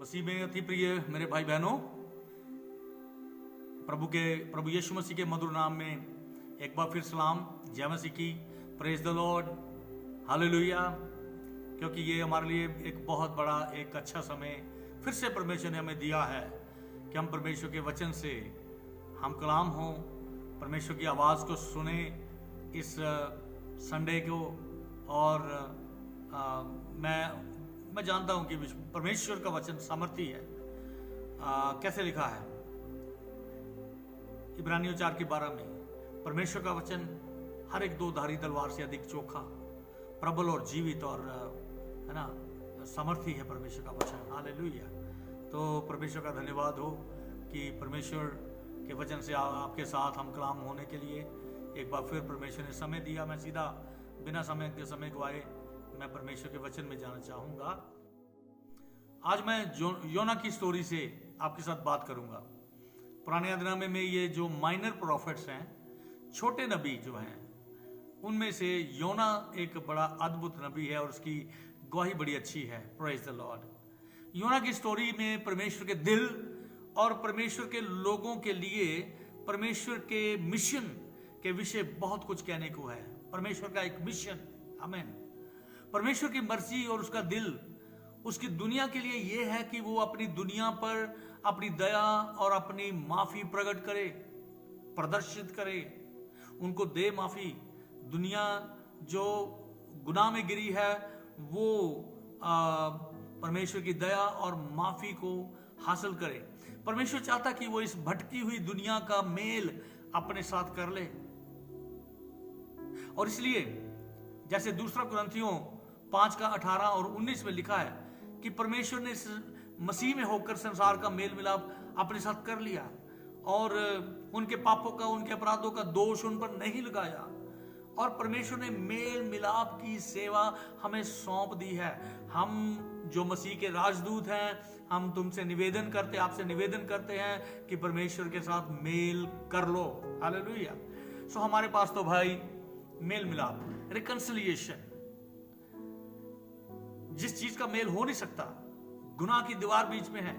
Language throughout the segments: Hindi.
मसीह में अति प्रिय मेरे भाई बहनों, प्रभु यीशु मसीह के मधुर नाम में एक बार फिर सलाम, जय मसीह की। Praise the Lord, hallelujah. क्योंकि ये हमारे लिए एक बहुत बड़ा एक अच्छा समय फिर से परमेश्वर ने हमें दिया है कि हम परमेश्वर के वचन से हम कलाम हों, परमेश्वर की आवाज़ को सुने इस संडे को। और मैं जानता हूं कि परमेश्वर का वचन सामर्थी है। कैसे लिखा है इब्रानियों 4:12 में, परमेश्वर का वचन हर एक दो धारी तलवार से अधिक चोखा, प्रबल और जीवित और है ना सामर्थी है परमेश्वर का वचन। हालेलुया। तो परमेश्वर का धन्यवाद हो कि परमेश्वर के वचन से आपके साथ हम कलाम होने के लिए एक बार फिर परमेश्वर ने समय दिया। मैं सीधा बिना समय गवाए मैं परमेश्वर के वचन में जाना चाहूंगा। आज मैं योना की स्टोरी से आपके साथ बात करूंगा। पुराने अधिनामे में ये जो माइनर प्रॉफिट्स हैं, छोटे नबी जो हैं, उनमें से योना एक बड़ा अद्भुत नबी है और उसकी गवाही बड़ी अच्छी है। Praise the Lord. योना की स्टोरी में परमेश्वर के दिल और परमेश्वर के लोगों के लिए परमेश्वर के मिशन के विषय बहुत कुछ कहने को है। परमेश्वर का एक मिशन, आमीन। परमेश्वर की मर्जी और उसका दिल उसकी दुनिया के लिए यह है कि वो अपनी दुनिया पर अपनी दया और अपनी माफी प्रकट करे, प्रदर्शित करे, उनको दे माफी। दुनिया जो गुनाह में गिरी है वो परमेश्वर की दया और माफी को हासिल करे। परमेश्वर चाहता कि वो इस भटकी हुई दुनिया का मेल अपने साथ कर ले। और इसलिए जैसे दूसरा कुरिन्थियों 5:18 और 19 में लिखा है कि परमेश्वर ने मसीह में होकर संसार का मेल मिलाप अपने साथ कर लिया और उनके पापों का, उनके अपराधों का दोष उन पर नहीं लगाया। और परमेश्वर ने मेल मिलाप की सेवा हमें सौंप दी है। हम जो मसीह के राजदूत हैं, हम तुमसे निवेदन करते, आपसे निवेदन करते हैं कि परमेश्वर के साथ मेल कर लो। हालेलुया। सो हमारे पास तो भाई मेल मिलाप, रिकंसिलिएशन, जिस चीज का मेल हो नहीं सकता, गुनाह की दीवार बीच में है,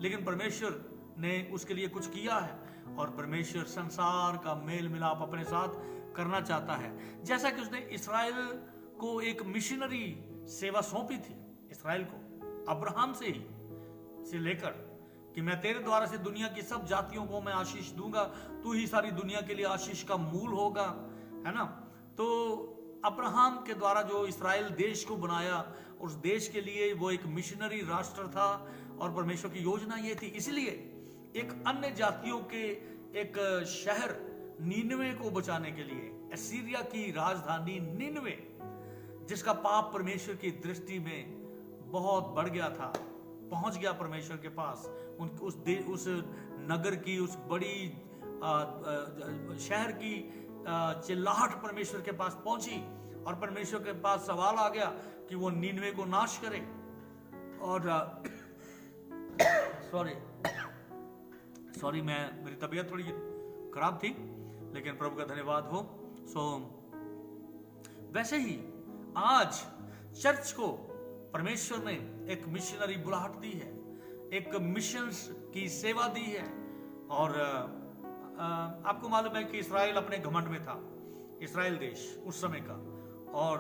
लेकिन परमेश्वर ने उसके लिए कुछ किया है और परमेश्वर संसार का मेल मिलाप अपने साथ करना चाहता है। जैसा कि उसने इस्राएल को एक मिशनरी सेवा सौंपी थी, इस्राएल को अब्राहम से लेकर कि मैं तेरे द्वारा से दुनिया की सब जातियों को मैं आशीष दूंगा, तू ही सारी दुनिया के लिए आशीष का मूल होगा, है ना। तो अब्राहम के द्वारा जो इस्राएल देश को बनाया, उस देश के लिए वो एक मिशनरी राष्ट्र था और परमेश्वर की योजना ये थी। इसलिए एक अन्य जातियों के एक शहर नीनवे को बचाने के लिए, असीरिया की राजधानी नीनवे, जिसका पाप परमेश्वर की दृष्टि में बहुत बढ़ गया था, पहुंच गया परमेश्वर के पास। उस नगर की, उस बड़ी शहर की चिल्लाहट परमेश्वर के पास पहुंची और परमेश्वर के पास सवाल आ गया कि वो नीनवे को नाश करे। और सॉरी मेरी तबीयत थोड़ी खराब थी, लेकिन प्रभु का धन्यवाद हो। वैसे ही आज चर्च को परमेश्वर ने एक मिशनरी बुलाहट दी है, एक मिशन की सेवा दी है। और आपको मालूम है कि इस्राएल अपने घमंड में था, इस्राएल देश उस समय का। और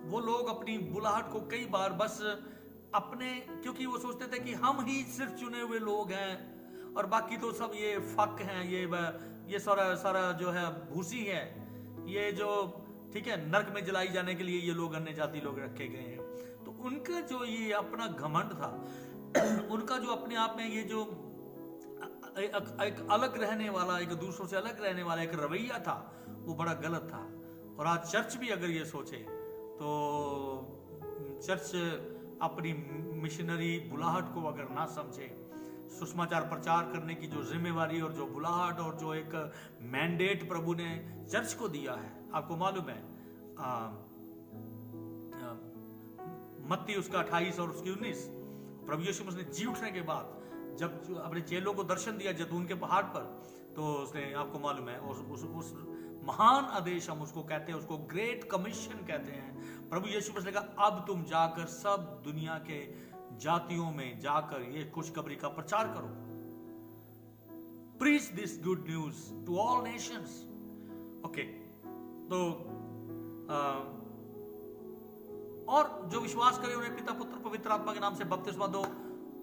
वो लोग अपनी बुलाहट को कई बार बस अपने, क्योंकि वो सोचते थे कि हम ही सिर्फ चुने हुए लोग हैं और बाकी तो सब ये फक हैं, ये सारा जो है भूसी है, ये जो ठीक है नरक में जलाई जाने के लिए ये लोग अन्य जाति लोग रखे गए हैं। तो उनका जो ये अपना घमंड था, उनका जो अपने आप में ये जो एक अलग रहने वाला, एक दूसरों से अलग रहने वाला एक रवैया था, वो बड़ा गलत था। और आज चर्च भी अगर ये सोचे तो चर्च अपनी मिशनरी बुलाहट को अगर ना समझे, सुसमाचार प्रचार करने की जो जिम्मेवारी और जो बुलाहट और जो एक मैंडेट प्रभु ने चर्च को दिया है, आपको मालूम है मत्ती उसका 28 और उसकी 19, प्रभु यीशु मसीह ने जी उठने के बाद जब अपने चेलों को दर्शन दिया जैतून के पहाड़ पर, तो उसने, आपको मालूम है, उस महान आदेश हम उसको कहते हैं, उसको ग्रेट कमीशन कहते हैं। प्रभु यीशु मसीह ने कहा अब तुम जाकर सब दुनिया के जातियों में जाकर ये खुशखबरी का प्रचार करो। Preach this good news to all nations. Okay, तो और जो विश्वास करे उन्हें पिता पुत्र पवित्र आत्मा के नाम से बपतिस्मा दो,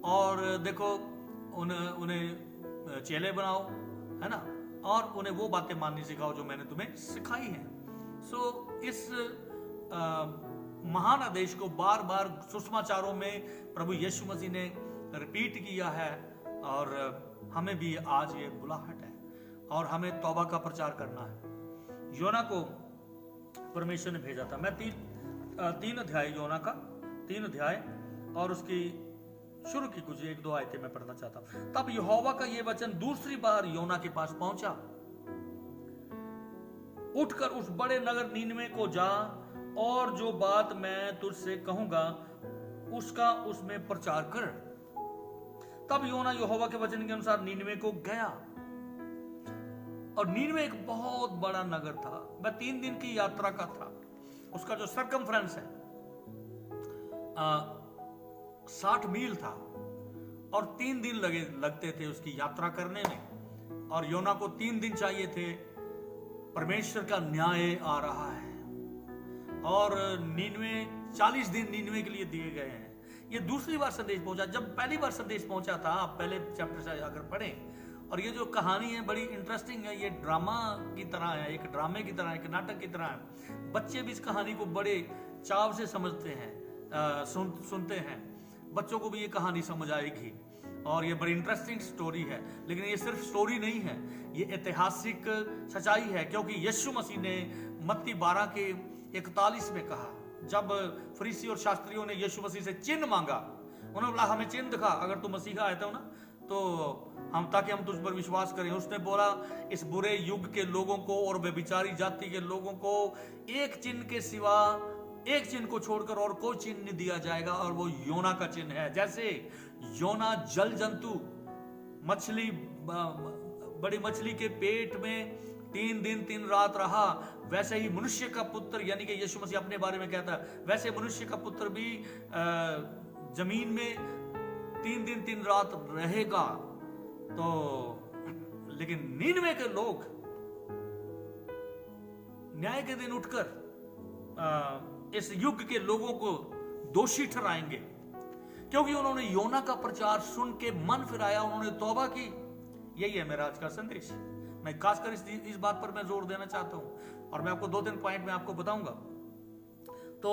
और देखो उन्हें चेले बनाओ, है ना, और उन्हें वो बातें माननी सिखाओ जो मैंने तुम्हें सिखाई हैं। इस महान आदेश को बार बार सुसमाचारों में प्रभु यीशु मसीह ने रिपीट किया है, और हमें भी आज ये बुलाहट है और हमें तौबा का प्रचार करना है। योना को परमेश्वर ने भेजा था। मैं तीन अध्याय, योना का 3 अध्याय और उसकी शुरू की कुछ 1-2 आयतें मैं पढ़ना चाहता हूं। तब यहोवा का यह वचन दूसरी बार योना के पास पहुंचा, उठकर उस बड़े नगर नीनवे को जा और जो बात मैं तुझसे कहूंगा उसका उसमें प्रचार कर। तब योना यहोवा के वचन के अनुसार नीनवे को गया, और नीनवे एक बहुत बड़ा नगर था। वह 3 दिन की यात्रा का था। उसका जो सरकमफ्रेंस है 60 मील था, और 3 दिन लगते थे उसकी यात्रा करने में, और योना को 3 दिन चाहिए थे। परमेश्वर का न्याय आ रहा है, और 40 दिन नीनवे के लिए दिए गए हैं। ये दूसरी बार संदेश पहुंचा। जब पहली बार संदेश पहुंचा था, आप पहले चैप्टर से अगर पढ़ें, और ये जो कहानी है बड़ी इंटरेस्टिंग है। ये ड्रामा की तरह है, एक ड्रामे की तरह, एक नाटक की तरह है। बच्चे भी इस कहानी को बड़े चाव से समझते हैं, सुनते हैं। बच्चों को भी ये कहानी समझ आएगी, और ये बड़ी इंटरेस्टिंग स्टोरी है। लेकिन ये सिर्फ स्टोरी नहीं है, ये ऐतिहासिक सच्चाई है, क्योंकि यीशु मसीह ने मत्ती 12 के 41 में कहा, जब फरीसी और शास्त्रियों ने यीशु मसीह से चिन्ह मांगा, उन्होंने बोला हमें चिन्ह दिखा, अगर तुम मसीहा आए हो ना, तो ताकि हम तुझ पर विश्वास करें। उसने बोला इस बुरे युग के लोगों को और व्यभिचारी जाति के लोगों को एक चिन्ह के सिवा, एक चिन्ह को छोड़कर और कोई चिन्ह नहीं दिया जाएगा, और वो योना का चिन्ह है। जैसे योना जल जंतु, मछली, बड़ी मछली के पेट में 3 दिन 3 रात रहा, वैसे ही मनुष्य का पुत्र, यानी कि यीशु मसीह अपने बारे में कहता है, वैसे मनुष्य का पुत्र भी जमीन में 3 दिन 3 रात रहेगा। तो लेकिन नीनवे के लोग न्याय के दिन उठकर इस युग के लोगों को दोषी ठहराएंगे, क्योंकि उन्होंने योना का प्रचार सुन के मन फिराया, उन्होंने तौबा की। यही है मेरा आज का संदेश। मैं खासकर इस बात पर मैं जोर देना चाहता हूं, और मैं आपको 2-3 पॉइंट में आपको बताऊंगा। तो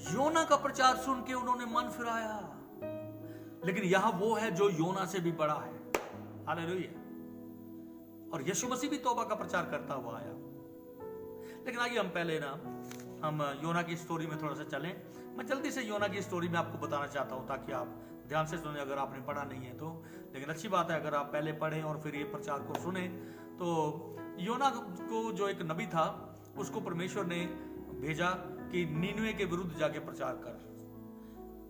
योना का प्रचार सुन के उन्होंने मन फिराया, लेकिन यहां वो है जो योना से भी बड़ा है। हालेलुया। और यीशु मसीह भी तौबा का प्रचार करता हुआ आया। लेकिन आइए हम योना की स्टोरी में थोड़ा सा चलें। मैं जल्दी से योना की स्टोरी में आपको बताना चाहता हूं, ताकि आप ध्यान से सुने, अगर आपने पढ़ा नहीं है तो। लेकिन अच्छी बात है अगर आप पहले पढ़ें और फिर ये प्रचार को सुने। तो योना को जो एक नबी था, उसको परमेश्वर ने भेजा कि नीनवे के विरुद्ध जाके प्रचार कर,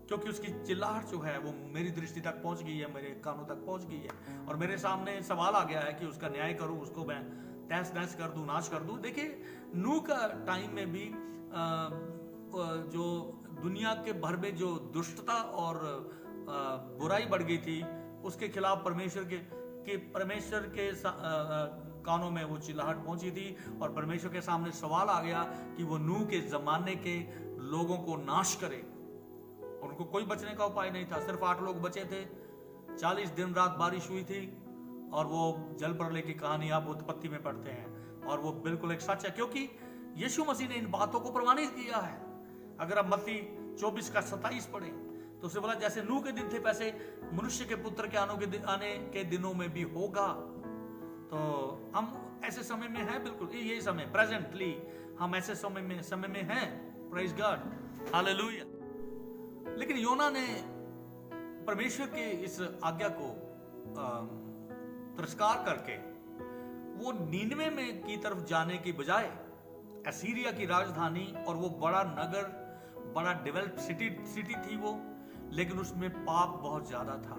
क्योंकि उसकी चिल्लाहट जो है वो मेरी दृष्टि तक पहुंच गई है, मेरे कानों तक पहुंच गई है, और मेरे सामने सवाल आ गया है कि उसका न्याय करूं, उसको मैं तहस नहस कर दूं, नाश कर दूं। देखिए, नूह का टाइम में भी जो दुनिया के भर में जो दुष्टता और बुराई बढ़ गई थी, उसके खिलाफ परमेश्वर के कानों में वो चिल्लाहट पहुंची थी, और परमेश्वर के सामने सवाल आ गया कि वो नूह के जमाने के लोगों को नाश करे। उनको कोई बचने का उपाय नहीं था, सिर्फ 8 लोग बचे थे। 40 दिन रात बारिश हुई थी, और वो जल प्रलय की कहानी आप उत्पत्ति में पढ़ते हैं, और वो बिल्कुल एक सच है, क्योंकि यीशु मसीह ने इन बातों को प्रमाणित किया है। अगर आप मत्ती 24 का 27 पढ़े तो उसे बोला जैसे नूह के दिन थे वैसे मनुष्य के पुत्र के आने के दिनों में भी होगा। तो हम ऐसे समय में हैं, बिल्कुल यही समय, प्रेजेंटली हम ऐसे समय में हैं। Praise God, hallelujah. लेकिन योना ने परमेश्वर के इस आज्ञा को तिरस्कार करके वो नीनवे में की तरफ जाने की बजाय असीरिया की राजधानी, और वो बड़ा नगर, बड़ा डेवलप्ड सिटी थी वो, लेकिन उसमें पाप बहुत ज्यादा था,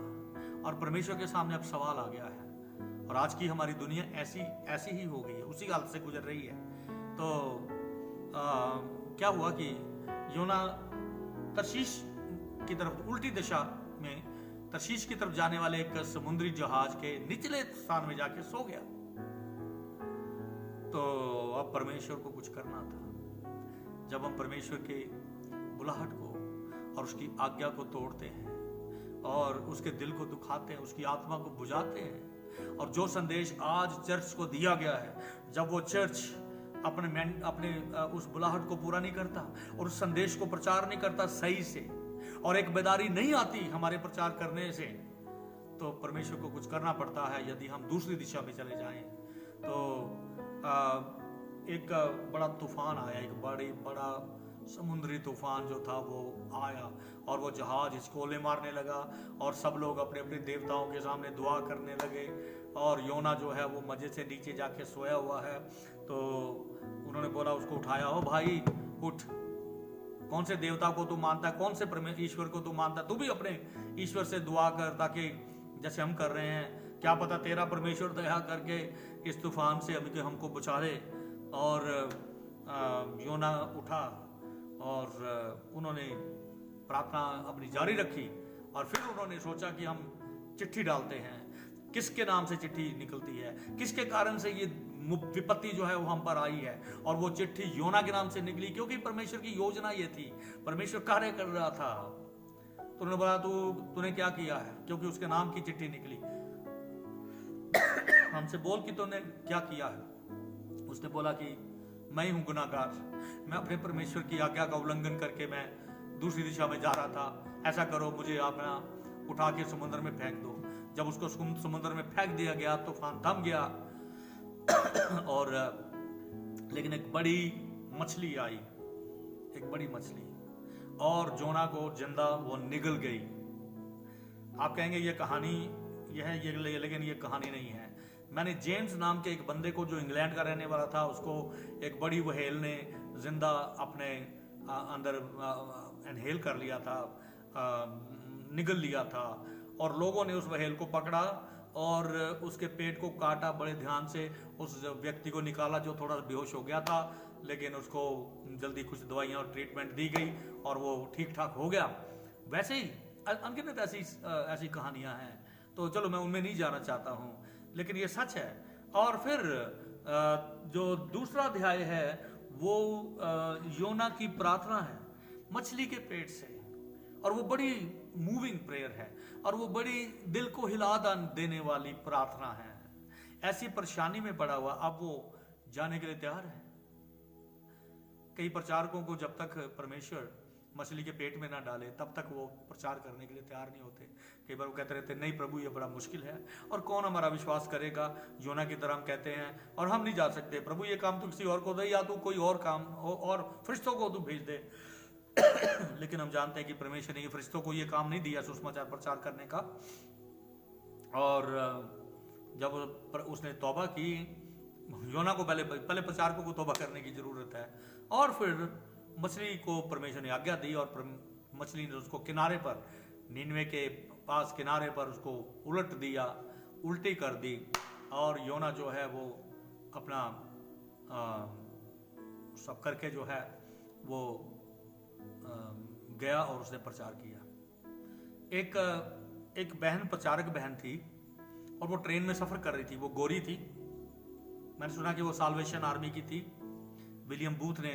और परमेश्वर के सामने अब सवाल आ गया है। और आज की हमारी दुनिया ऐसी ही हो गई है, उसी हालत से गुजर रही है। तो क्या हुआ कि योना तर्शीश की तरफ उल्टी दिशा में तरशीश की तरफ जाने वाले एक समुद्री जहाज के निचले स्थान में जाके सो गया। तो अब परमेश्वर को कुछ करना था। जब हम परमेश्वर के बुलाहट को और उसकी आज्ञा को तोड़ते हैं और उसके दिल को दुखाते हैं, उसकी आत्मा को बुझाते हैं, और जो संदेश आज चर्च को दिया गया है, जब वो चर्च अपने उस बुलाहट को पूरा नहीं करता और उस संदेश को प्रचार नहीं करता सही से, और एक बेदारी नहीं आती हमारे प्रचार करने से, तो परमेश्वर को कुछ करना पड़ता है। यदि हम दूसरी दिशा में चले जाएं तो एक बड़ा तूफान आया, एक बड़ा समुद्री तूफान जो था वो आया और वो जहाज हिचकोले मारने लगा और सब लोग अपने अपने देवताओं के सामने दुआ करने लगे। और योना जो है वो मजे से नीचे जाके सोया हुआ है, तो उन्होंने बोला उसको उठाया, हो भाई उठ, कौन से देवता को तू मानता है, कौन से ईश्वर को तू मानता है, तू भी अपने ईश्वर से दुआ कर, ताकि जैसे हम कर रहे हैं, क्या पता तेरा परमेश्वर दया करके इस तूफान से हमको बचा ले। और योना उठा और उन्होंने प्रार्थना अपनी जारी रखी, और फिर उन्होंने सोचा कि हम चिट्ठी डालते हैं। किसके नाम से चिट्ठी निकलती है, किसके कारण से ये विपत्ति जो है वो हम पर आई है, और वो चिट्ठी योना के नाम से निकली, क्योंकि परमेश्वर की योजना ये थी, परमेश्वर कार्य कर रहा था। तो उन्होंने बोला तूने क्या किया है, क्योंकि उसके नाम की चिट्ठी निकली, हमसे बोल कि तूने क्या किया है। उसने बोला कि मैं हूं गुनाहगार, मैं अपने परमेश्वर की आज्ञा का उल्लंघन करके मैं दूसरी दिशा में जा रहा था, ऐसा करो मुझे अपना उठा के समुद्र में फेंक दो। जब उसको समुद्र में फेंक दिया गया, तूफान थम गया और लेकिन एक बड़ी मछली आई, एक बड़ी मछली, और जोना को जिंदा वो निगल गई। आप कहेंगे ये कहानी ये लेकिन ये कहानी नहीं है। मैंने जेम्स नाम के एक बंदे को, जो इंग्लैंड का रहने वाला था, उसको एक बड़ी व्हेल ने जिंदा अपने अंदर इनहेल कर लिया था, निगल लिया था, और लोगों ने उस व्हेल को पकड़ा और उसके पेट को काटा, बड़े ध्यान से उस व्यक्ति को निकाला जो थोड़ा बेहोश हो गया था, लेकिन उसको जल्दी कुछ दवाइयाँ और ट्रीटमेंट दी गई और वो ठीक ठाक हो गया। वैसे ही अनगिनत ऐसी कहानियां हैं, तो चलो मैं उनमें नहीं जाना चाहता हूँ, लेकिन ये सच है। और फिर जो दूसरा अध्याय है वो योना की प्रार्थना है मछली के पेट से, और वो बड़ी मूविंग प्रेयर है, और वो बड़ी दिल को हिला देने वाली प्रार्थना है। ऐसी परेशानी में पड़ा हुआ, अब वो जाने के लिए तैयार है। कई प्रचारकों को जब तक परमेश्वर मछली के पेट में ना डाले तब तक वो प्रचार करने के लिए तैयार नहीं होते। कई बार वो कहते रहते नहीं प्रभु ये बड़ा मुश्किल है, और कौन हमारा विश्वास करेगा। योना की तरह हम कहते हैं और हम नहीं जा सकते, प्रभु ये काम तू किसी और को दे, या तू कोई और काम और फरिश्तों को तू भेज दे। लेकिन हम जानते हैं कि परमेश्वर ने ये फरिश्तों को ये काम नहीं दिया सुसमाचार प्रचार करने का। और जब उसने तौबा की, योना को पहले प्रचारकों को तौबा करने की जरूरत है, और फिर मछली को परमेश्वर ने आज्ञा दी, और मछली ने उसको किनारे पर, नीनवे के पास किनारे पर उसको उलट दिया, उल्टी कर दी, और योना जो है वो अपना सब करके जो है वो गया और उसने प्रचार किया। एक बहन, प्रचारक बहन थी, और वो ट्रेन में सफर कर रही थी, वो गोरी थी। मैंने सुना कि वो साल्वेशन आर्मी की थी। विलियम बूथ ने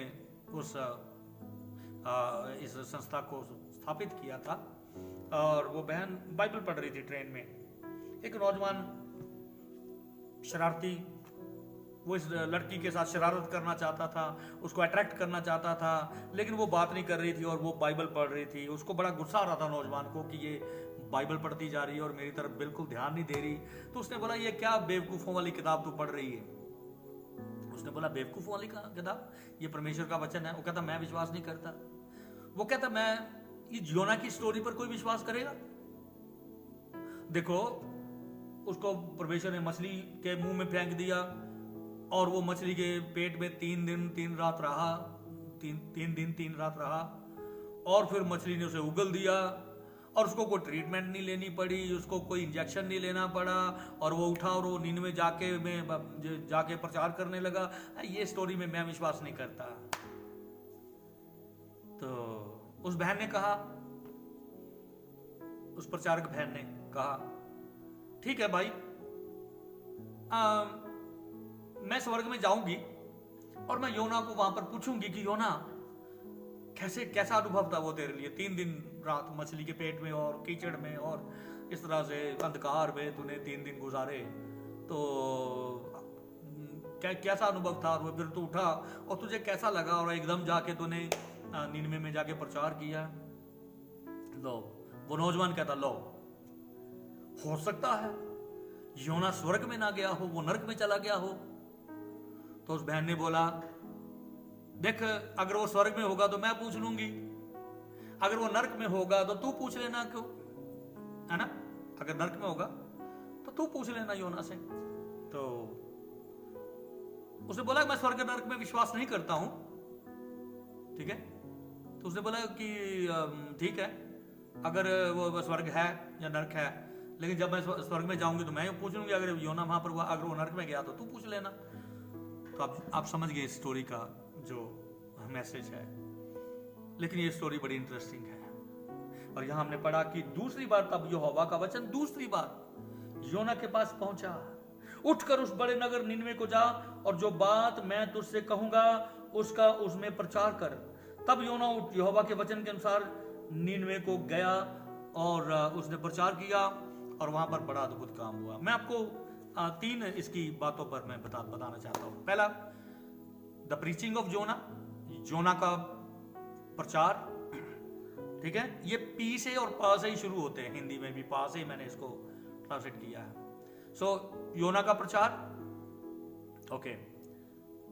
इस संस्था को स्थापित किया था, और वो बहन बाइबल पढ़ रही थी ट्रेन में। एक नौजवान शरारती, वो इस लड़की के साथ शरारत करना चाहता था, उसको अट्रैक्ट करना चाहता था, लेकिन वो बात नहीं कर रही थी और वो बाइबल पढ़ रही थी। उसको बड़ा गुस्सा आ रहा था नौजवान को कि ये बाइबल पढ़ती जा रही है और मेरी तरफ बिल्कुल ध्यान नहीं दे रही। तो उसने बोला ये क्या बेवकूफ़ों वाली किताब तू पढ़ रही है। उसने बोला बेवकूफ़ों वाली किताब, ये परमेश्वर का वचन है। वो कहता मैं विश्वास नहीं करता। वो कहता मैं ये योना की स्टोरी पर कोई विश्वास करेगा। देखो उसको परमेश्वर ने मछली के मुंह में फेंक दिया, और वो मछली के पेट में 3 दिन 3 रात रहा, 3 दिन 3 रात रहा, और फिर मछली ने उसे उगल दिया, और उसको कोई ट्रीटमेंट नहीं लेनी पड़ी, उसको कोई इंजेक्शन नहीं लेना पड़ा, और वो उठा और वो नीनवे जाके प्रचार करने लगा। ये स्टोरी में मैं विश्वास नहीं करता। तो उस बहन ने कहा उस प्रचारक बहन ने कहा, ठीक है भाई, मैं स्वर्ग में जाऊंगी और मैं योना को वहां पर पूछूंगी कि योना कैसा अनुभव था वो तेरे लिए, 3 दिन रात मछली के पेट में और कीचड़ में और इस तरह से अंधकार में तूने 3 दिन गुजारे, तो कैसा अनुभव था, और फिर तू उठा और तुझे कैसा लगा, और एकदम जाके तूने निनवे में जाके प्रचार किया। लो, वो नौजवान कहता, लो, हो सकता है योना स्वर्ग में ना गया हो, वो नरक में चला गया हो। तो उस बहन ने बोला, देख, अगर वो स्वर्ग में होगा तो मैं पूछ लूंगी, अगर वो नरक में होगा तो तू पूछ लेना, क्यों, है ना, अगर नरक में होगा तो तू पूछ लेना योना से। तो उसने बोला, मैं स्वर्ग नरक में विश्वास नहीं करता हूं, ठीक है। तो उसने बोला कि ठीक है, अगर वो स्वर्ग है या नरक है, लेकिन जब मैं स्वर्ग में जाऊंगी तो मैं पूछ लूंगी, अगर योना वहां पर हुआ, अगर वो नरक में गया तो तू पूछ लेना। तो आप समझ गए इस स्टोरी का जो मैसेज है। लेकिन ये स्टोरी बड़ी इंटरेस्टिंग है, और यहां हमने पढ़ा कि दूसरी बार तब यहोवा का वचन दूसरी बार योना के पास पहुंचा, उठकर उस बड़े नगर निनवे को जा और जो बात मैं तुझसे कहूंगा उसका उसमें प्रचार कर। तब योना यहोवा के वचन के अनुसार निनवे को गया और उसने प्रचार किया, और वहां पर बड़ा अद्भुत काम हुआ। मैं आपको 3 इसकी बातों पर मैं बताना चाहता हूं। पहला, द प्रीचिंग ऑफ जोना, जोना का प्रचार, ठीक है। ये पी से और पा से ही शुरू होते हैं, हिंदी में भी पा से ही मैंने इसको ट्रांसलेट किया है। सो योना का प्रचार, okay,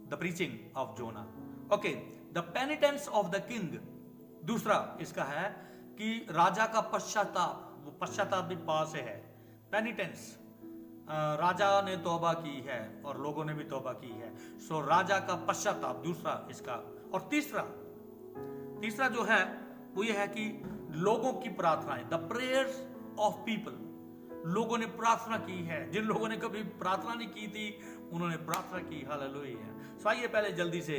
the preaching of Jonah, okay, the penitence of the king. दूसरा इसका है कि राजा का पश्चाताप, वो पश्चाताप भी पा से है, पेनिटेंस, राजा ने तौबा की है और लोगों ने भी तौबा की है, सो राजा का पश्चाताप दूसरा इसका। और तीसरा जो है वो ये है कि लोगों की प्रार्थनाएं, द प्रेयर्स ऑफ पीपल, लोगों ने प्रार्थना की है, जिन लोगों ने कभी प्रार्थना नहीं की थी उन्होंने प्रार्थना की, हालेलुया। सो आइए पहले जल्दी से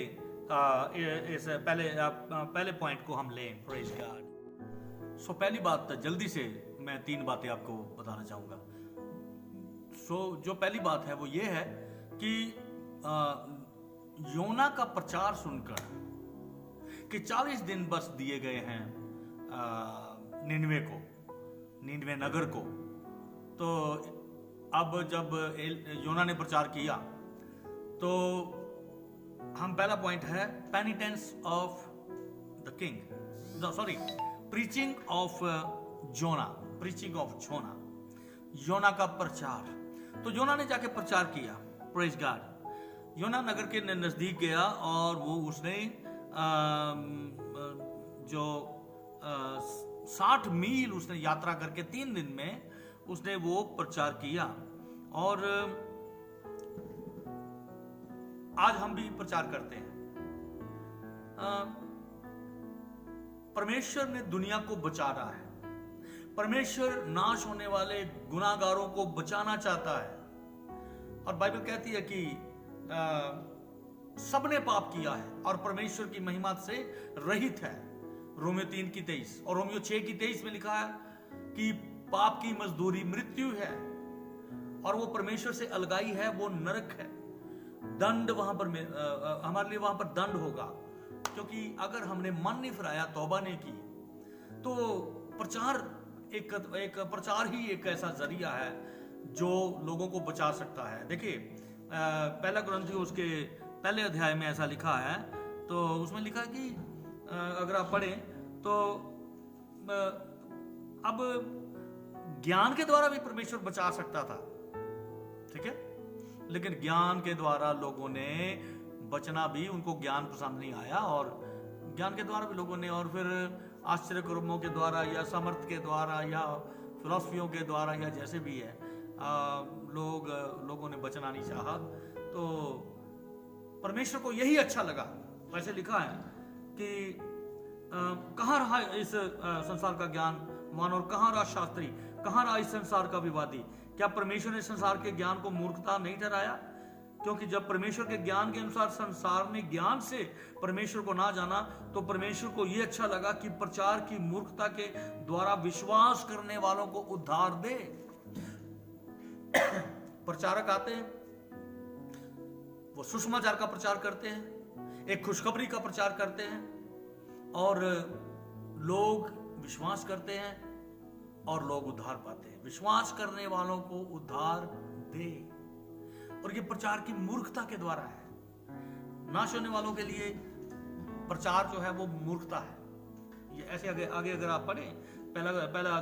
इस पहले पॉइंट को हम लें, प्रेज गॉड। सो पहली बात, जल्दी से मैं 3 बातें आपको बताना चाहूंगा। सो जो पहली बात है वो ये है कि योना का प्रचार सुनकर कि 40 दिन बस दिए गए हैं निनवे नगर को, तो अब जब योना ने प्रचार किया तो हम पहला पॉइंट है penitence of the king, sorry, preaching of Jonah, preaching of Jonah, योना का प्रचार। तो योना ने जाके प्रचार किया, प्रेज गॉड। योना नगर के नजदीक गया और वो उसने जो 60 मील उसने यात्रा करके 3 दिन में उसने वो प्रचार किया। और आज हम भी प्रचार करते हैं। परमेश्वर ने दुनिया को बचा रहा है, परमेश्वर नाश होने वाले गुनाहगारों को बचाना चाहता है। और बाइबल कहती है कि सबने पाप किया है और परमेश्वर की महिमा से रहित है, रोमियो 3:23 और रोमियो 6:23 में लिखा है कि पाप की मजदूरी मृत्यु है और वो परमेश्वर से अलगाई है, वो नरक है। दंड वहां पर हमारे लिए वहां पर दंड होगा, क्योंकि अगर हमने मन नहीं फिराया, तौबा नहीं की, तो प्रचार एक प्रचार ही एक ऐसा जरिया है जो लोगों को बचा सकता है। देखिए, पहला कुरिन्थियों उसके पहले अध्याय में ऐसा लिखा है, तो उसमें लिखा कि अगर आप पढ़ें तो अब ज्ञान के द्वारा भी परमेश्वर बचा सकता था, ठीक है, लेकिन ज्ञान के द्वारा लोगों ने बचना भी, उनको ज्ञान पसंद नहीं आया और ज्ञान के द्वारा भी लोगों ने, और फिर आश्चर्य कर्मों के द्वारा या सामर्थ के द्वारा या फिलॉसफियों के द्वारा या जैसे भी है, लोगों ने बचना नहीं चाहा। तो परमेश्वर को यही अच्छा लगा। वैसे लिखा है कि कहाँ रहा इस संसार का ज्ञानवान और कहाँ रहा शास्त्री, कहाँ रहा इस संसार का विवादी। क्या परमेश्वर ने संसार के ज्ञान को मूर्खता नहीं ठहराया? क्योंकि जब परमेश्वर के ज्ञान के अनुसार संसार ने ज्ञान से परमेश्वर को ना जाना, तो परमेश्वर को यह अच्छा लगा कि प्रचार की मूर्खता के द्वारा विश्वास करने वालों को उद्धार दे। प्रचारक आते हैं, वो सुसमाचार का प्रचार करते हैं, एक खुशखबरी का प्रचार करते हैं, और लोग विश्वास करते हैं और लोग उद्धार पाते हैं। विश्वास करने वालों को उद्धार दे। और ये प्रचार की मूर्खता के द्वारा है। नाश होने वालों के लिए प्रचार जो है वो मूर्खता है। ये ऐसे आगे अगर आप पढ़ें, पहला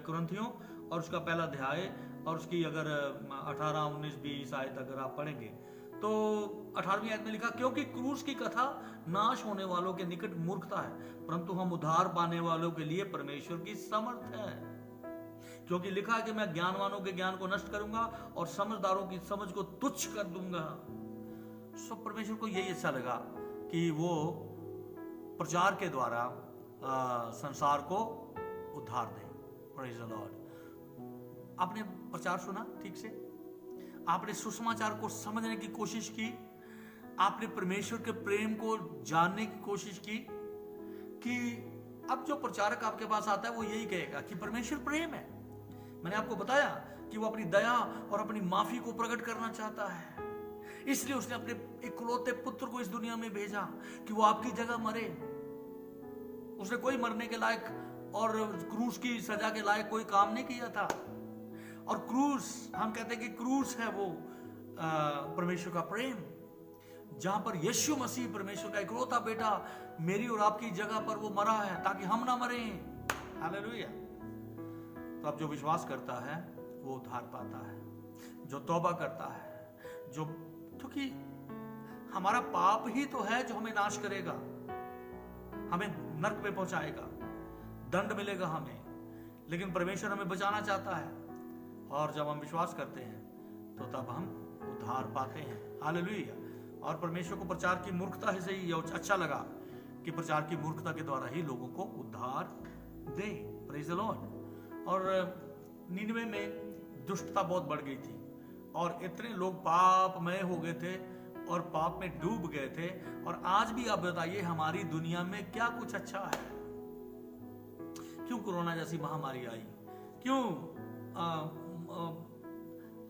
कुरिन्थियों और उसका पहला अध्याय और उसकी अगर 18, 19, 20 आयत अगर आप पढ़ेंगे तो 18वीं आयत में लिखा, क्योंकि क्रूस की कथा नाश होने वालों के निकट मूर्खता है, परंतु हम उद्धार पाने वालों के लिए परमेश्वर की समर्थ है। क्योंकि लिखा है कि मैं ज्ञानवानों के ज्ञान को नष्ट करूंगा और समझदारों की समझ को तुच्छ कर दूंगा। सब परमेश्वर को यही अच्छा लगा कि वो प्रचार के द्वारा संसार को उद्धार दे। Praise the Lord. आपने प्रचार सुना ठीक से, आपने सुसमाचार को समझने की कोशिश की, आपने परमेश्वर के प्रेम को जानने की कोशिश की। कि अब जो प्रचारक आपके पास आता है वो यही कहेगा कि परमेश्वर प्रेम है। मैंने आपको बताया कि वो अपनी दया और अपनी माफी को प्रकट करना चाहता है, इसलिए उसने अपने इकलौते पुत्र को इस दुनिया में भेजा कि वो आपकी जगह मरे। उसने कोई मरने के लायक और क्रूस की सजा के लायक कोई काम नहीं किया था। और क्रूस, हम कहते हैं कि क्रूस है वो परमेश्वर का प्रेम, जहां पर यीशु मसीह परमेश्वर का इकलौता बेटा मेरी और आपकी जगह पर वो मरा है ताकि हम ना मरे। हालेलुया। तो अब जो विश्वास करता है वो उद्धार पाता है, जो तौबा करता है, जो, क्योंकि हमारा पाप ही तो है जो हमें नाश करेगा, हमें नरक में पहुंचाएगा, दंड मिलेगा हमें। लेकिन परमेश्वर हमें बचाना चाहता है, और जब हम विश्वास करते हैं तो तब हम उद्धार पाते हैं। हालेलुया। और परमेश्वर को प्रचार की मूर्खता से ही अच्छा लगा कि प्रचार की मूर्खता के द्वारा ही लोगों को उद्धार दे। Praise the Lord. और निनवे में दुष्टता बहुत बढ़ गई थी और इतने लोग पापमय हो गए थे और पाप में डूब गए थे। और आज भी आप बताइए हमारी दुनिया में क्या कुछ अच्छा है? क्यों कोरोना जैसी महामारी आई? क्यों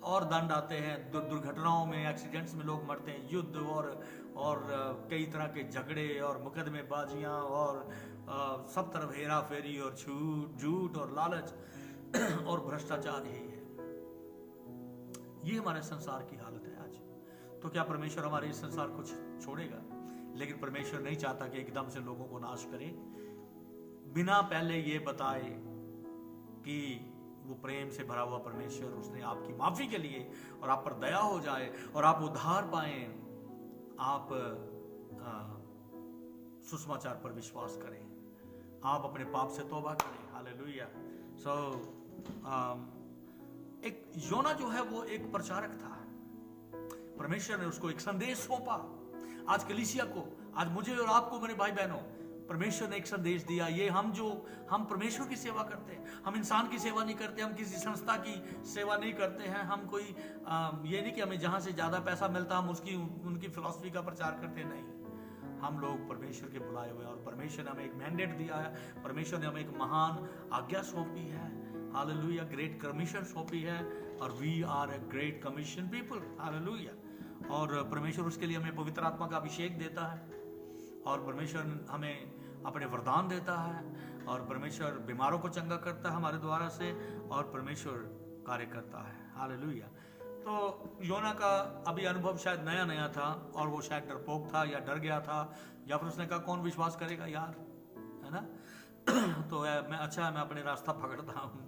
और दंड आते हैं, दुर्घटनाओं में, एक्सीडेंट्स में लोग मरते हैं, युद्ध और कई तरह के झगड़े और मुकदमेबाजियां और सब तरफ हेरा फेरी और झूठ और लालच और भ्रष्टाचार ही है। ये हमारे संसार की हालत है आज। तो क्या परमेश्वर हमारे इस संसार को छोड़ेगा? लेकिन परमेश्वर नहीं चाहता कि एकदम से लोगों को नाश करे बिना पहले ये बताए कि वो प्रेम से भरा हुआ परमेश्वर, उसने आपकी माफी के लिए और आप पर दया हो जाए और आप उद्धार पाएं। आप सुसमाचार पर विश्वास करें, आप अपने पाप से तौबा करें। हालेलुया। सो एक योना जो है वो एक प्रचारक था। परमेश्वर ने उसको एक संदेश सौंपा। आज कलीसिया को, आज मुझे और आपको, मेरे भाई बहनों, परमेश्वर ने एक संदेश दिया। ये हम परमेश्वर की सेवा करते हैं, हम इंसान की सेवा नहीं करते, हम किसी संस्था की सेवा नहीं करते हैं। हम कोई ये नहीं कि हमें जहां से ज्यादा पैसा मिलता हम उनकी फिलॉसफी का प्रचार करते, नहीं। हम लोग परमेश्वर के बुलाए हुए हैं और परमेश्वर ने हमें एक मैंडेट दिया है। परमेश्वर ने हमें एक महान आज्ञा सौंपी है। हालेलुया। ग्रेट कमीशन सौंपी है और we are a great commission people. Hallelujah. और परमेश्वर उसके लिए हमें पवित्र आत्मा का अभिषेक देता है और परमेश्वर हमें अपने वरदान देता है और परमेश्वर बीमारों को चंगा करता है हमारे द्वारा से और परमेश्वर कार्य करता है। हालेलुया। तो योना का अभी अनुभव शायद नया नया था और वो शायद डरपोक था या डर गया था, या फिर उसने कहा कौन विश्वास करेगा यार, है ना। तो मैं मैं अपने रास्ता पकड़ता हूँ।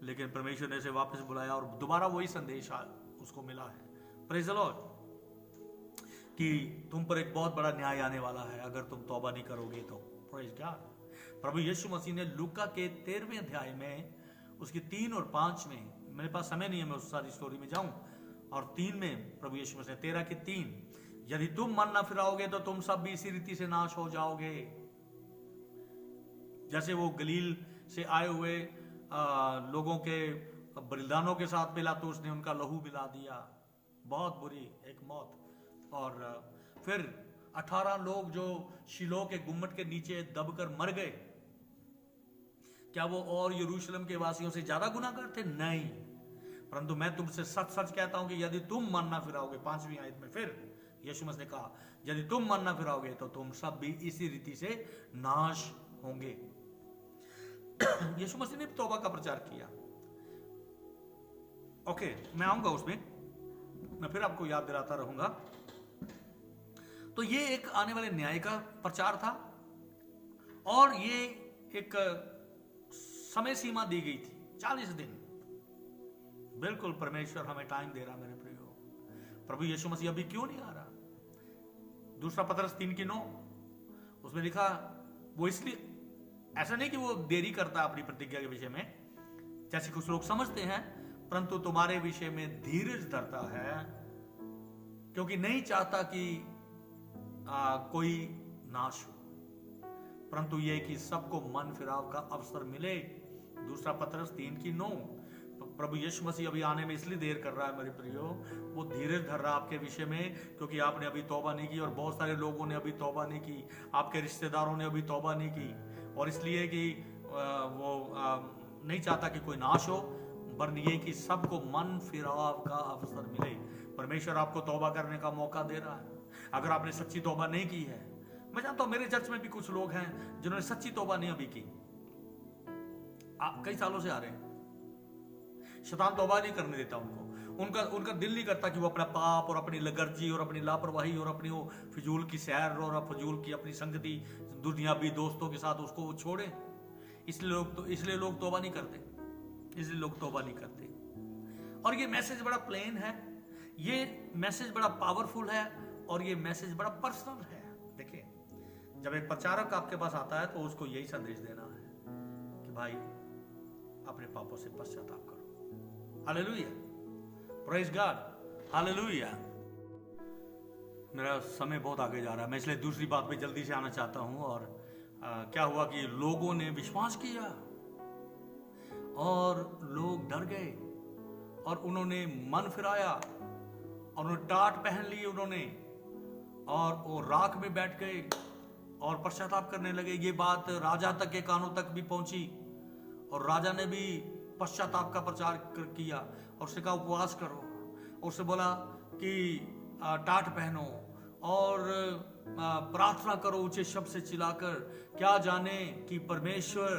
लेकिन परमेश्वर ने इसे वापस बुलाया और दोबारा वही संदेश उसको मिला है। Praise the Lord. कि तुम पर एक बहुत बड़ा न्याय आने वाला है अगर तुम तौबा नहीं करोगे तो। Praise God. प्रभु यीशु मसीह ने लूका के 13वें अध्याय में उसकी 3 और 5 में, मेरे पास समय नहीं है मैं उस सारी स्टोरी में जाऊं, और 3 में प्रभु यीशु मसीह 13 के 3, यदि तुम मन ना फिराओगे तो तुम सब भी इसी रीति से नाश हो जाओगे। जैसे वो गलील से आए हुए लोगों के बलिदानों के साथ पिलातुस ने उनका लहू मिला दिया, बहुत बुरी एक मौत। और फिर 18 लोग जो शिलो के गुम्मट के नीचे दबकर मर गए, क्या वो और यरूशलेम के वासियों से ज्यादा गुनाहगार थे? नहीं, परंतु मैं तुमसे सच सच कहता हूं कि यदि तुम मन ना फिराओगे, 5वीं आयत में फिर यीशु मसीह ने कहा, यदि तुम मन ना फिराओगे तो तुम सब भी इसी रीति से नाश होंगे। यीशु मसीह ने तौबा का प्रचार किया। ओके, मैं आऊंगा उसमें, मैं फिर आपको याद दिलाता रहूंगा। तो ये एक आने वाले न्याय का प्रचार था, और ये एक समय सीमा दी गई थी 40 दिन। बिल्कुल परमेश्वर हमें टाइम दे रहा मेरे प्रियो। प्रभु यीशु मसीह अभी क्यों नहीं आ रहा? दूसरा पतरस 3:9 उसमें लिखा, वो इसलिए, ऐसा नहीं कि वो देरी करता अपनी प्रतिज्ञा के विषय में जैसे कुछ लोग समझते हैं, परंतु तुम्हारे विषय में धीरज धरता है, क्योंकि नहीं चाहता कि कोई नाश हो, परंतु यह कि सबको मन फिराव का अवसर मिले। दूसरा पतरस 3:9। प्रभु यीशु मसीह अभी आने में इसलिए देर कर रहा है मेरे प्रियो, वो धीरज धर रहा है आपके विषय में, क्योंकि आपने अभी तौबा नहीं की, और बहुत सारे लोगों ने अभी तौबा नहीं की, आपके रिश्तेदारों ने अभी तौबा नहीं की, और इसलिए कि वो नहीं चाहता कि कोई नाश हो, वरन ये कि सबको मन फिराव का अवसर मिले। परमेश्वर आपको तौबा करने का मौका दे रहा है। अगर आपने सच्ची तौबा नहीं की है, मैं जानता हूं मेरे चर्च में भी कुछ लोग हैं जिन्होंने सच्ची तौबा नहीं अभी की, कई सालों से आ रहे हैं, शैतान तौबा नहीं करने देता उनको। उनका दिल नहीं करता कि वो अपना पाप और अपनी लगर्जी और अपनी लापरवाही और अपनी वो फिजूल की सैर और फिजूल की अपनी संगति दुनियावी दोस्तों के साथ उसको छोड़े। इसलिए लोग तौबा नहीं करते, इसलिए लोग तौबा नहीं करते। और ये मैसेज बड़ा प्लेन है, ये मैसेज बड़ा पावरफुल है, और ये मैसेज बड़ा पर्सनल है। देखिए, जब एक प्रचारक आपके पास आता है तो उसको यही संदेश देना है कि भाई अपने पापों से पश्चाताप करो। Hallelujah, praise God, hallelujah. मेरा समय बहुत आगे जा रहा है, मैं इसलिए दूसरी बात पे जल्दी से आना चाहता हूं। और क्या हुआ कि लोगों ने विश्वास किया और लोग डर गए, और उन्होंने मन फिराया, और उन्होंने टाट पहन ली उन्होंने, और वो राख में बैठ गए और पश्चाताप करने लगे। ये बात राजा तक के कानों तक भी पहुंची, और राजा ने भी पश्चाताप का प्रचार किया, और उसने कहा उपवास करो, और उसने बोला कि टाट पहनो और प्रार्थना करो ऊंचे शब्द से चिल्लाकर, क्या जाने कि परमेश्वर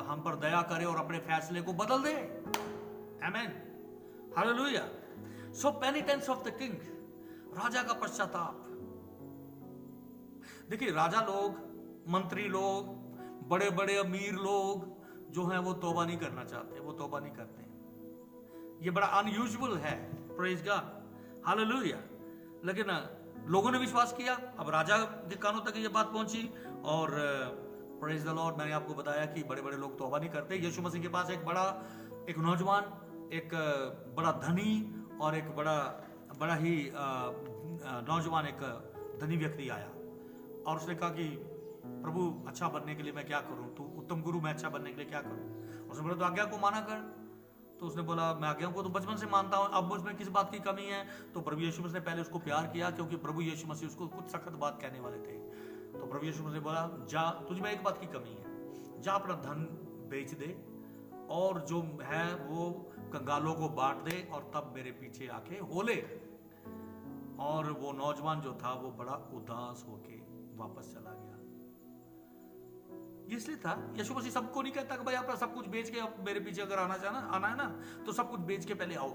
हम पर दया करे और अपने फैसले को बदल दे। आमीन, हालेलुया। So penitence of the king, राजा का पश्चाताप। देखिए, राजा लोग, मंत्री लोग, बड़े बड़े अमीर लोग जो हैं वो तौबा नहीं करना चाहते, वो तौबा नहीं करते। ये बड़ा अनयूजुअल है, प्रेज गॉड, हालेलुया। लेकिन लोगों ने विश्वास किया, अब राजा के कानों तक ये बात पहुंची, और प्रेज द लॉर्ड, मैंने आपको बताया कि बड़े बड़े लोग तौबा नहीं करते। यीशु मसीह के पास एक नौजवान, एक बड़ा धनी और एक बड़ा ही नौजवान, एक धनी व्यक्ति आया, और उसने कहा कि प्रभु, अच्छा बनने के लिए मैं क्या करूं? तू उत्तम गुरु, मैं अच्छा बनने के लिए क्या करूं? उसने बोला तो आज्ञा को माना कर। तो उसने बोला मैं आज्ञा को तो बचपन से मानता हूं, अब मुझमें किस बात की कमी है? तो प्रभु यीशु मसीह ने पहले उसको प्यार किया, क्योंकि प्रभु यीशु मसीह उसको कुछ सख्त बात कहने वाले थे। तो प्रभु यीशु मसीह ने बोला, जा, तुझमें एक बात की कमी है, जा अपना धन बेच दे और जो है वो कंगालों को बांट दे, और तब मेरे पीछे आके हो ले। और वो नौजवान जो था वो बड़ा उदास होके वापस चला गया। इसलिए था, यीशु मसीह सबको नहीं कहता कि भाई आप सब कुछ बेच के मेरे पीछे अगर आना है ना, तो सब कुछ बेच के पहले आओ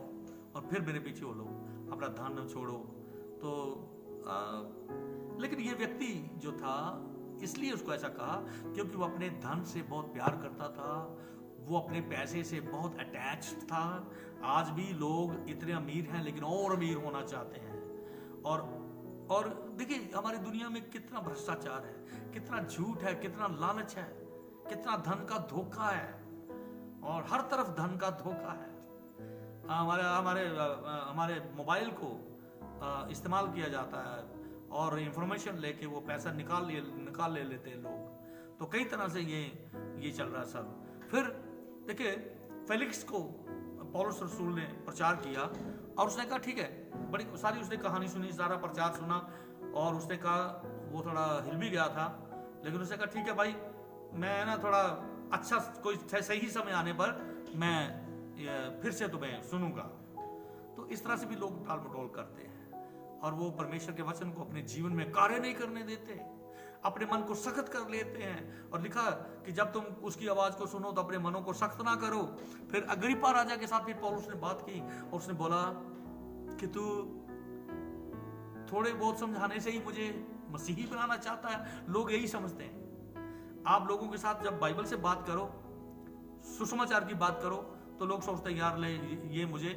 और फिर मेरे पीछे हो लो, अपना धन छोड़ो। तो लेकिन ये व्यक्ति जो था, इसलिए उसको ऐसा कहा क्योंकि वो अपने धन से बहुत प्यार करता था, वो अपने पैसे से बहुत अटैच्ड था। आज भी लोग इतने अमीर हैं लेकिन और अमीर होना चाहते हैं। और देखिए, हमारी दुनिया में कितना भ्रष्टाचार है, कितना झूठ है, कितना लालच है, कितना धन का धोखा है, और हर तरफ धन का धोखा है। हमारे मोबाइल को इस्तेमाल किया जाता है, और इंफॉर्मेशन लेके वो पैसा निकाल ले लेते हैं लोग। तो कई तरह से ये चल रहा है सब। फिर देखिए, फेलिक्स को पौलुस रसूल ने प्रचार किया और उसने कहा ठीक है, बड़ी सारी उसने कहानी सुनी, सारा प्रचार सुना और उसने कहा, वो थोड़ा हिल भी गया था, लेकिन उसने कहा ठीक है भाई, मैं ना थोड़ा अच्छा कोई सही समय आने पर मैं फिर से तुम्हें सुनूंगा। तो इस तरह से भी लोग टाल मटोल करते हैं और वो परमेश्वर के वचन को अपने जीवन में कार्य नहीं करने देते, अपने मन को सख्त कर लेते हैं। और लिखा कि जब तुम उसकी आवाज को सुनो तो अपने मनों को सख्त ना करो। फिर अग्रिप्पा राजा के साथ भी पौलुस ने बात की और उसने बोला कि तू थोड़े बहुत समझाने से ही मुझे मसीही बनाना चाहता है। लोग यही समझते हैं। आप लोगों के साथ जब बाइबल से बात करो, सुसमाचार की बात करो, तो लोग सोचते हैं यार ये मुझे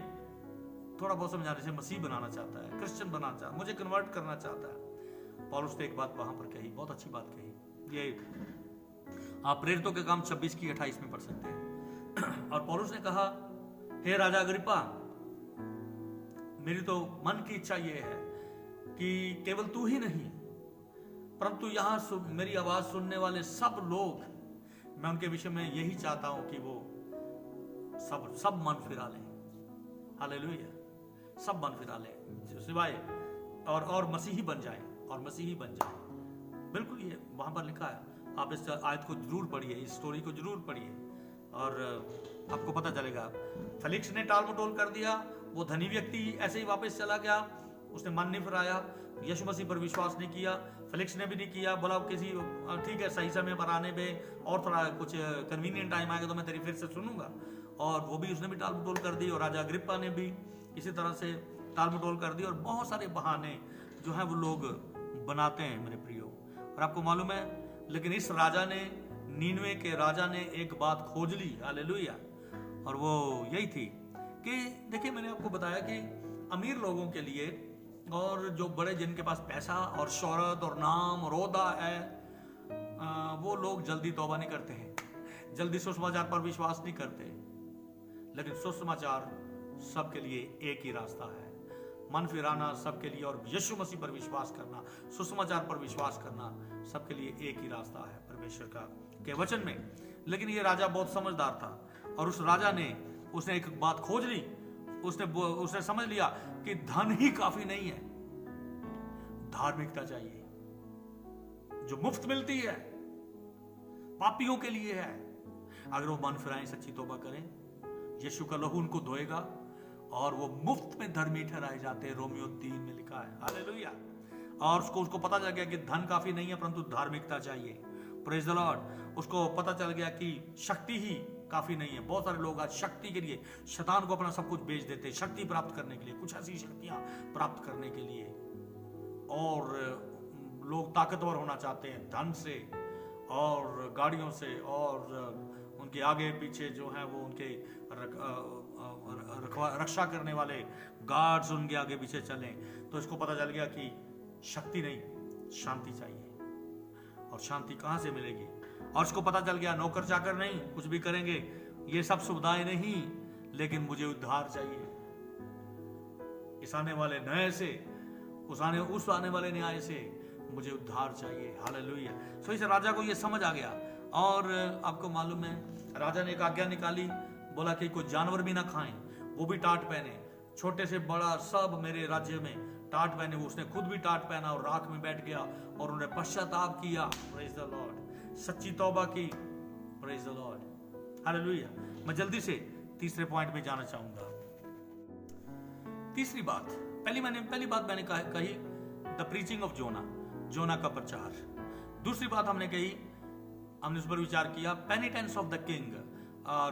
थोड़ा बहुत समझाने से मसीह बनाना चाहता है, क्रिश्चियन बनाना चाहता है, मुझे कन्वर्ट करना चाहता है। पौलुस ने एक बात वहां पर कही, बहुत अच्छी बात कही। ये आप प्रेरितों के काम 26 की 28 में पढ़ सकते हैं। और पौलुस ने कहा, हे राजा अग्रिप्पा, मेरी तो मन की इच्छा ये है कि केवल तू ही नहीं परंतु यहां मेरी आवाज सुनने वाले सब लोग, मैं उनके विषय में यही चाहता हूं कि वो सब मन फिरा लें। हालेलुया, सब मन फिरा लें सिवाय और मसीही बन जाए, और मसीही बन जाए। बिल्कुल ये वहां पर लिखा है। आप इस आयत को जरूर पढ़िए, इस स्टोरी को जरूर पढ़िए और आपको पता चलेगा। फेलिक्स ने टाल मटोल कर दिया, वो धनी व्यक्ति ऐसे ही वापस चला गया, उसने मन नहीं फिराया, यीशु मसीह पर विश्वास नहीं किया। फेलिक्स ने भी नहीं किया, बोला किसी ठीक है सही समय पर आने पे और थोड़ा कुछ कन्वीनियंट टाइम आएगा तो मैं तेरी फिर से सुनूंगा। और वो भी उसने भी टाल मटोल कर दी और राजा अग्रिप्पा ने भी इसी तरह से टाल मटोल कर दी। और बहुत सारे बहाने जो है वो लोग बनाते हैं मेरे प्रियो। और आपको मालूम है, लेकिन इस राजा ने, नीनवे के राजा ने एक बात खोज ली। हालेलुया। और वो यही थी कि देखिए, मैंने आपको बताया कि अमीर लोगों के लिए और जो बड़े जिनके पास पैसा और शोहरत और नाम और ओहदा है, वो लोग जल्दी तौबा नहीं करते हैं, जल्दी सुसमाचार पर विश्वास नहीं करते। लेकिन सुसमाचार सबके लिए एक ही रास्ता है, मन फिराना सबके लिए, और यीशु मसीह पर विश्वास करना, सुसमाचार पर विश्वास करना सबके लिए एक ही रास्ता है परमेश्वर का के वचन में। लेकिन ये राजा बहुत समझदार था और उस राजा ने उसने एक बात खोज ली। उसने समझ लिया कि धन ही काफी नहीं है, धार्मिकता चाहिए जो मुफ्त मिलती है, पापियों के लिए है। अगर वो मन फिराएं, सच्ची तौबा करें, यीशु का लहू उनको धोएगा और वो मुफ्त में धर्मी ठहराए जाते हैं। रोमियो 3 में लिखा है। हालेलुया। और उसको पता चल गया कि धन काफी नहीं है परंतु धार्मिकता चाहिए। Praise the Lord. उसको पता चल गया कि शक्ति ही काफी नहीं है। बहुत सारे लोग आज शक्ति के लिए शैतान को अपना सब कुछ बेच देते हैं, शक्ति प्राप्त करने के लिए, कुछ ऐसी शक्तियां प्राप्त करने के लिए। और लोग ताकतवर होना चाहते हैं धन से और गाड़ियों से, और उनके आगे पीछे जो है वो उनके रक्षा करने वाले गार्ड्स उनके आगे पीछे चलें। तो इसको पता चल गया कि शक्ति नहीं, शांति चाहिए। और शांति कहां से मिलेगी? और उसको पता चल गया नौकर चाकर नहीं, कुछ भी करेंगे ये सब सुविधाएं नहीं, लेकिन मुझे उद्धार चाहिए। इस आने वाले नए से उस आने वाले न्याय से मुझे उद्धार चाहिए। हालेलुया। सो इस राजा को ये समझ आ गया। और आपको मालूम है, राजा ने एक आज्ञा निकाली, बोला कि कोई जानवर भी ना खाएं, वो भी टाट पहने, छोटे से बड़ा सब मेरे राज्य में टाट पहने। वो उसने खुद भी टाट पहना और राख में बैठ गया और उन्होंने पश्चाताप किया। Praise the Lord. सच्ची तौबा की। Praise the Lord. हालेलुया। मैं जल्दी से तीसरे पॉइंट में जाना चाहूंगा। तीसरी बात, पहली बात मैंने कही द प्रीचिंग ऑफ जोना का प्रचार। दूसरी बात हमने उस पर विचार किया, पेनिटेंस ऑफ द किंग,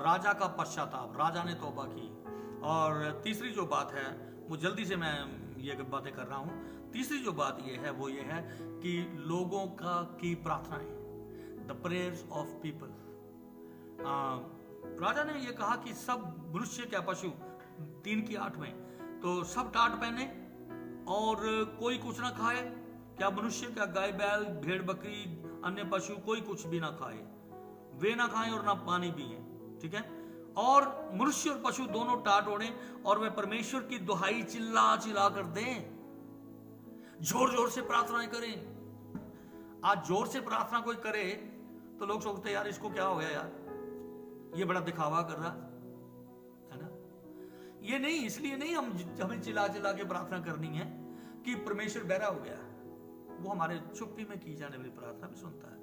राजा का पश्चाताप, राजा ने तौबा की। और तीसरी जो बात है, वो जल्दी से मैं ये बातें कर रहा हूं। तीसरी जो बात ये है वो ये है कि लोगों की प्रार्थनाएं, द प्रेयर्स ऑफ पीपल। राजा ने ये कहा कि सब मनुष्य क्या पशु, 3:8 में, तो सब टाट पहने और कोई कुछ ना खाए। क्या मनुष्य, क्या गाय बैल, भेड़ बकरी, अन्य पशु, कोई कुछ भी ना खाए, वे ना खाएं और ना पानी पिए। ठीक है। और मनुष्य और पशु दोनों टाट ओढ़े और वे परमेश्वर की दुहाई चिल्ला चिल्ला कर दें, जोर जोर से प्रार्थनाएं करें। आज जोर से प्रार्थना कोई करे तो लोग सोचते हैं यार इसको क्या हो गया यार, ये बड़ा दिखावा कर रहा है ना। ये नहीं, इसलिए नहीं हमें चिल्ला चिल्ला के प्रार्थना करनी है कि परमेश्वर बहरा हो गया। वो हमारे चुप्पी में की जाने वाली प्रार्थना भी सुनता है,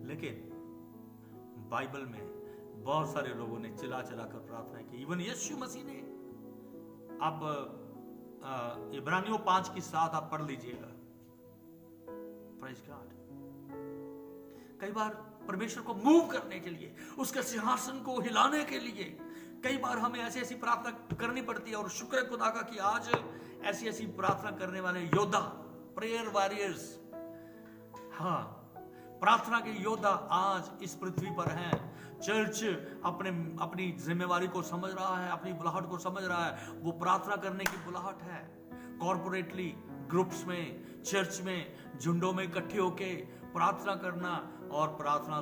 लेकिन बाइबल में बहुत सारे लोगों ने चिल्ला चिल्ला कर प्रार्थना की। इवन यीशु मसीह ने, आप इब्रानियों 5:7 आप पढ़ लीजिएगा। Praise God. कई बार परमेश्वर को मूव करने के लिए, उसके सिंहासन को हिलाने के लिए कई बार हमें ऐसी ऐसी प्रार्थना करनी पड़ती है। और शुक्र है खुदा का कि आज ऐसी ऐसी प्रार्थना करने वाले योद्धा, प्रेयर वॉरियर्स, हाँ, प्रार्थना के योद्धा आज इस पृथ्वी पर हैं। चर्च अपनी जिम्मेवारी को समझ रहा है, अपनी बुलाहट को समझ रहा है। वो प्रार्थना करने की बुलाहट है। कॉर्पोरेटली, ग्रुप्स में, चर्च में, झुंडों में इकट्ठे होके प्रार्थना करना, और प्रार्थना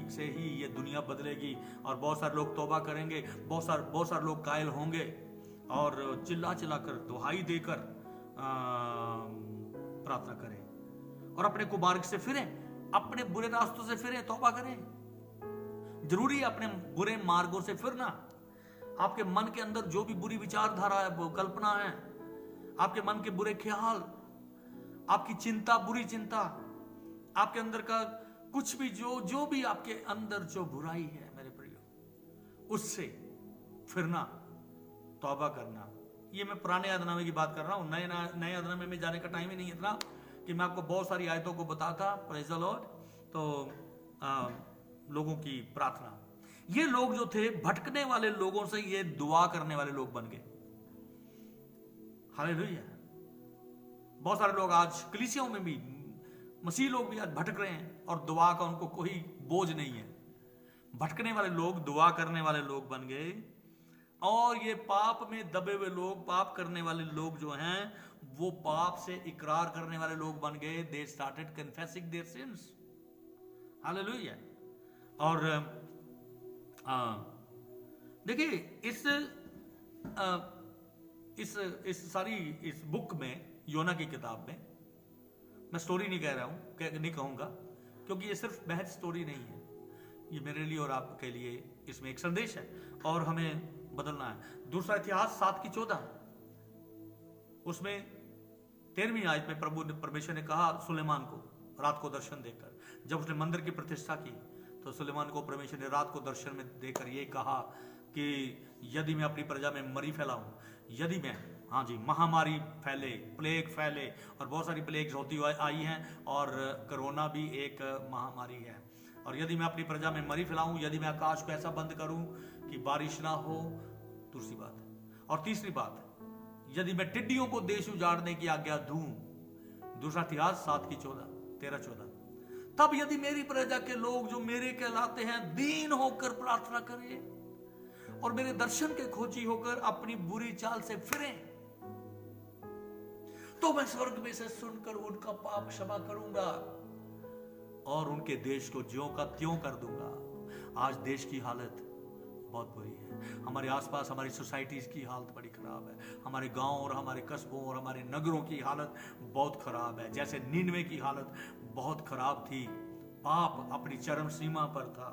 से ही ये दुनिया बदलेगी। और बहुत सारे लोग तौबा करेंगे, बहुत सारे लोग कायल होंगे और चिल्ला चिल्ला कर, दुहाई देकर प्रार्थना करें और अपने कुमार्ग से फिरें, अपने बुरे रास्तों से फिरें, तौबा करें। जरूरी है अपने बुरे मार्गों से फिरना। आपके मन के अंदर जो भी बुरी विचारधारा है, वो कल्पना है, आपके मन के बुरे ख्याल, आपकी चिंता, बुरी चिंता, आपके अंदर का कुछ भी जो भी आपके अंदर जो बुराई है मेरे प्रियो, उससे फिरना, तौबा करना। ये मैं पुराने अदनामे की बात कर रहा हूं, नए अदनामे में जाने का टाइम ही नहीं इतना कि मैं आपको बहुत सारी आयतों को बताता। Praise the Lord. तो लोगों की प्रार्थना, ये लोग जो थे भटकने वाले लोगों से ये दुआ करने वाले लोग बन गए। हालेलुया। बहुत सारे लोग आज कलीसियाओं में भी, मसीह लोग भी आज भटक रहे हैं और दुआ का उनको कोई बोझ नहीं है। भटकने वाले लोग दुआ करने वाले लोग बन गए। और ये पाप में दबे हुए लोग, पाप करने वाले लोग जो हैं, वो पाप से इकरार करने वाले लोग बन गए। They started confessing their sins. Hallelujah. और देखिए इस बुक में, योना की किताब में, मैं स्टोरी नहीं कह रहा हूं, नहीं कहूंगा, क्योंकि ये सिर्फ महज स्टोरी नहीं है। ये मेरे लिए और आपके लिए इसमें एक संदेश है और हमें बदलना है। दूसरा इतिहास 7:14, उसमें 13वीं आयत में परमेश्वर ने कहा सुलेमान को रात को दर्शन देकर, जब उसने मंदिर की प्रतिष्ठा की, तो सुलेमान को परमेश्वर ने रात को दर्शन में देकर ये कहा कि यदि मैं अपनी प्रजा में मरी फैलाऊं, यदि मैं, हाँ जी, महामारी फैले, प्लेग फैले, और बहुत सारी प्लेग्स होती आई हैं और कोरोना भी एक महामारी है, और यदि मैं अपनी प्रजा में मरी फैलाऊं, यदि मैं आकाश को ऐसा बंद करूं कि बारिश ना हो, दूसरी बात। और तीसरी बात, यदि मैं टिड्डियों को देश उजाड़ने की आज्ञा दूं, दूसरा इतिहास 7:13-14, तब यदि मेरी प्रजा के लोग जो मेरे कहलाते हैं दीन होकर प्रार्थना करें और मेरे दर्शन के खोजी होकर अपनी बुरी चाल से फिरें, तो मैं स्वर्ग में से सुनकर उनका पाप क्षमा करूंगा और उनके देश को ज्यों का त्यों कर दूंगा। आज देश की हालत बहुत बुरी है। हमारे आसपास हमारी सोसाइटीज की हालत बड़ी खराब है। हमारे गांव और हमारे कस्बों और हमारे नगरों की हालत बहुत खराब है। जैसे निनवे की हालत बहुत खराब थी, पाप अपनी चरम सीमा पर था।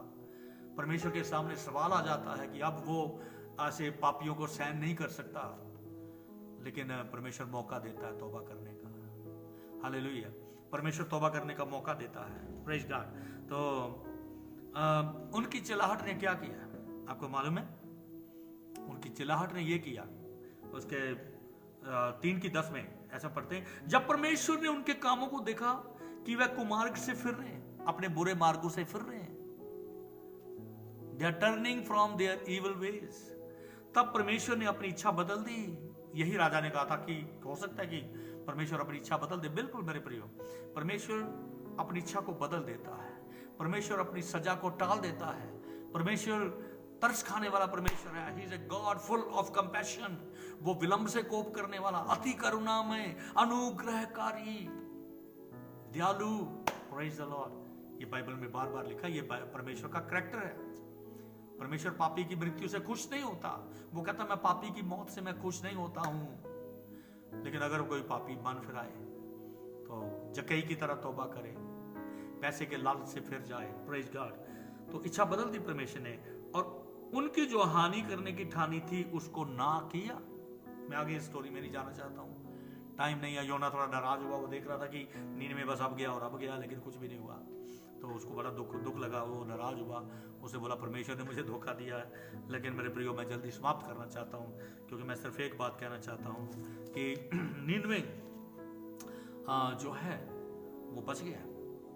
परमेश्वर के सामने सवाल आ जाता है कि अब वो ऐसे पापियों को सहन नहीं कर सकता, लेकिन परमेश्वर मौका देता है तौबा करने का। हालेलुया। परमेश्वर तौबा करने का मौका देता है। Praise God. तो उनकी चिल्लाहट ने क्या किया आपको मालूम है? उनकी चिल्लाहट ने यह किया, उसके 3:10 में ऐसा पढ़ते हैं, जब परमेश्वर ने उनके कामों को देखा कि वह कुमार्ग से फिर रहे हैं, अपने बुरे मार्गों से फिर रहे हैं, they are turning from their evil ways, तब परमेश्वर ने अपनी इच्छा बदल दी। यही राजा ने कहा था कि हो सकता है कि परमेश्वर अपनी इच्छा बदल दे। बिल्कुल मेरे प्रियो, परमेश्वर अपनी इच्छा को बदल देता है। परमेश्वर अपनी सजा को टाल देता है। परमेश्वर तरस खाने वाला परमेश्वर है। He is a god full of compassion. वो विलंब से कोप करने वाला, अति करुणा में, अनुग्रहकारी, दयालु। Praise the Lord. ये बाइबल में बार बार लिखा, ये परमेश्वर का कैरेक्टर है। परमेश्वर पापी की मृत्यु से खुश नहीं होता। वो कहता मैं पापी की मौत से मैं खुश नहीं होता हूं, लेकिन अगर कोई पापी मन फिराए तो जक्कई की तरह तौबा करे, पैसे के लालच से फिर जाए, प्रेज गॉड, तो इच्छा बदल दी परमेश्वर ने और उनकी जो हानि करने की ठानी थी उसको ना किया। मैं आगे स्टोरी में नहीं जाना चाहता हूँ, टाइम नहीं है। योना थोड़ा नाराज हुआ, वो देख रहा था कि नींद में बस अब गया और अब गया, लेकिन कुछ भी नहीं हुआ। तो उसको बड़ा दुख लगा, वो नाराज हुआ। उसे बोला परमेश्वर ने मुझे धोखा दिया है। लेकिन मेरे प्रियो, मैं जल्दी समाप्त करना चाहता हूँ, क्योंकि मैं सिर्फ एक बात कहना चाहता हूँ कि नीनवे जो है वो बच गया।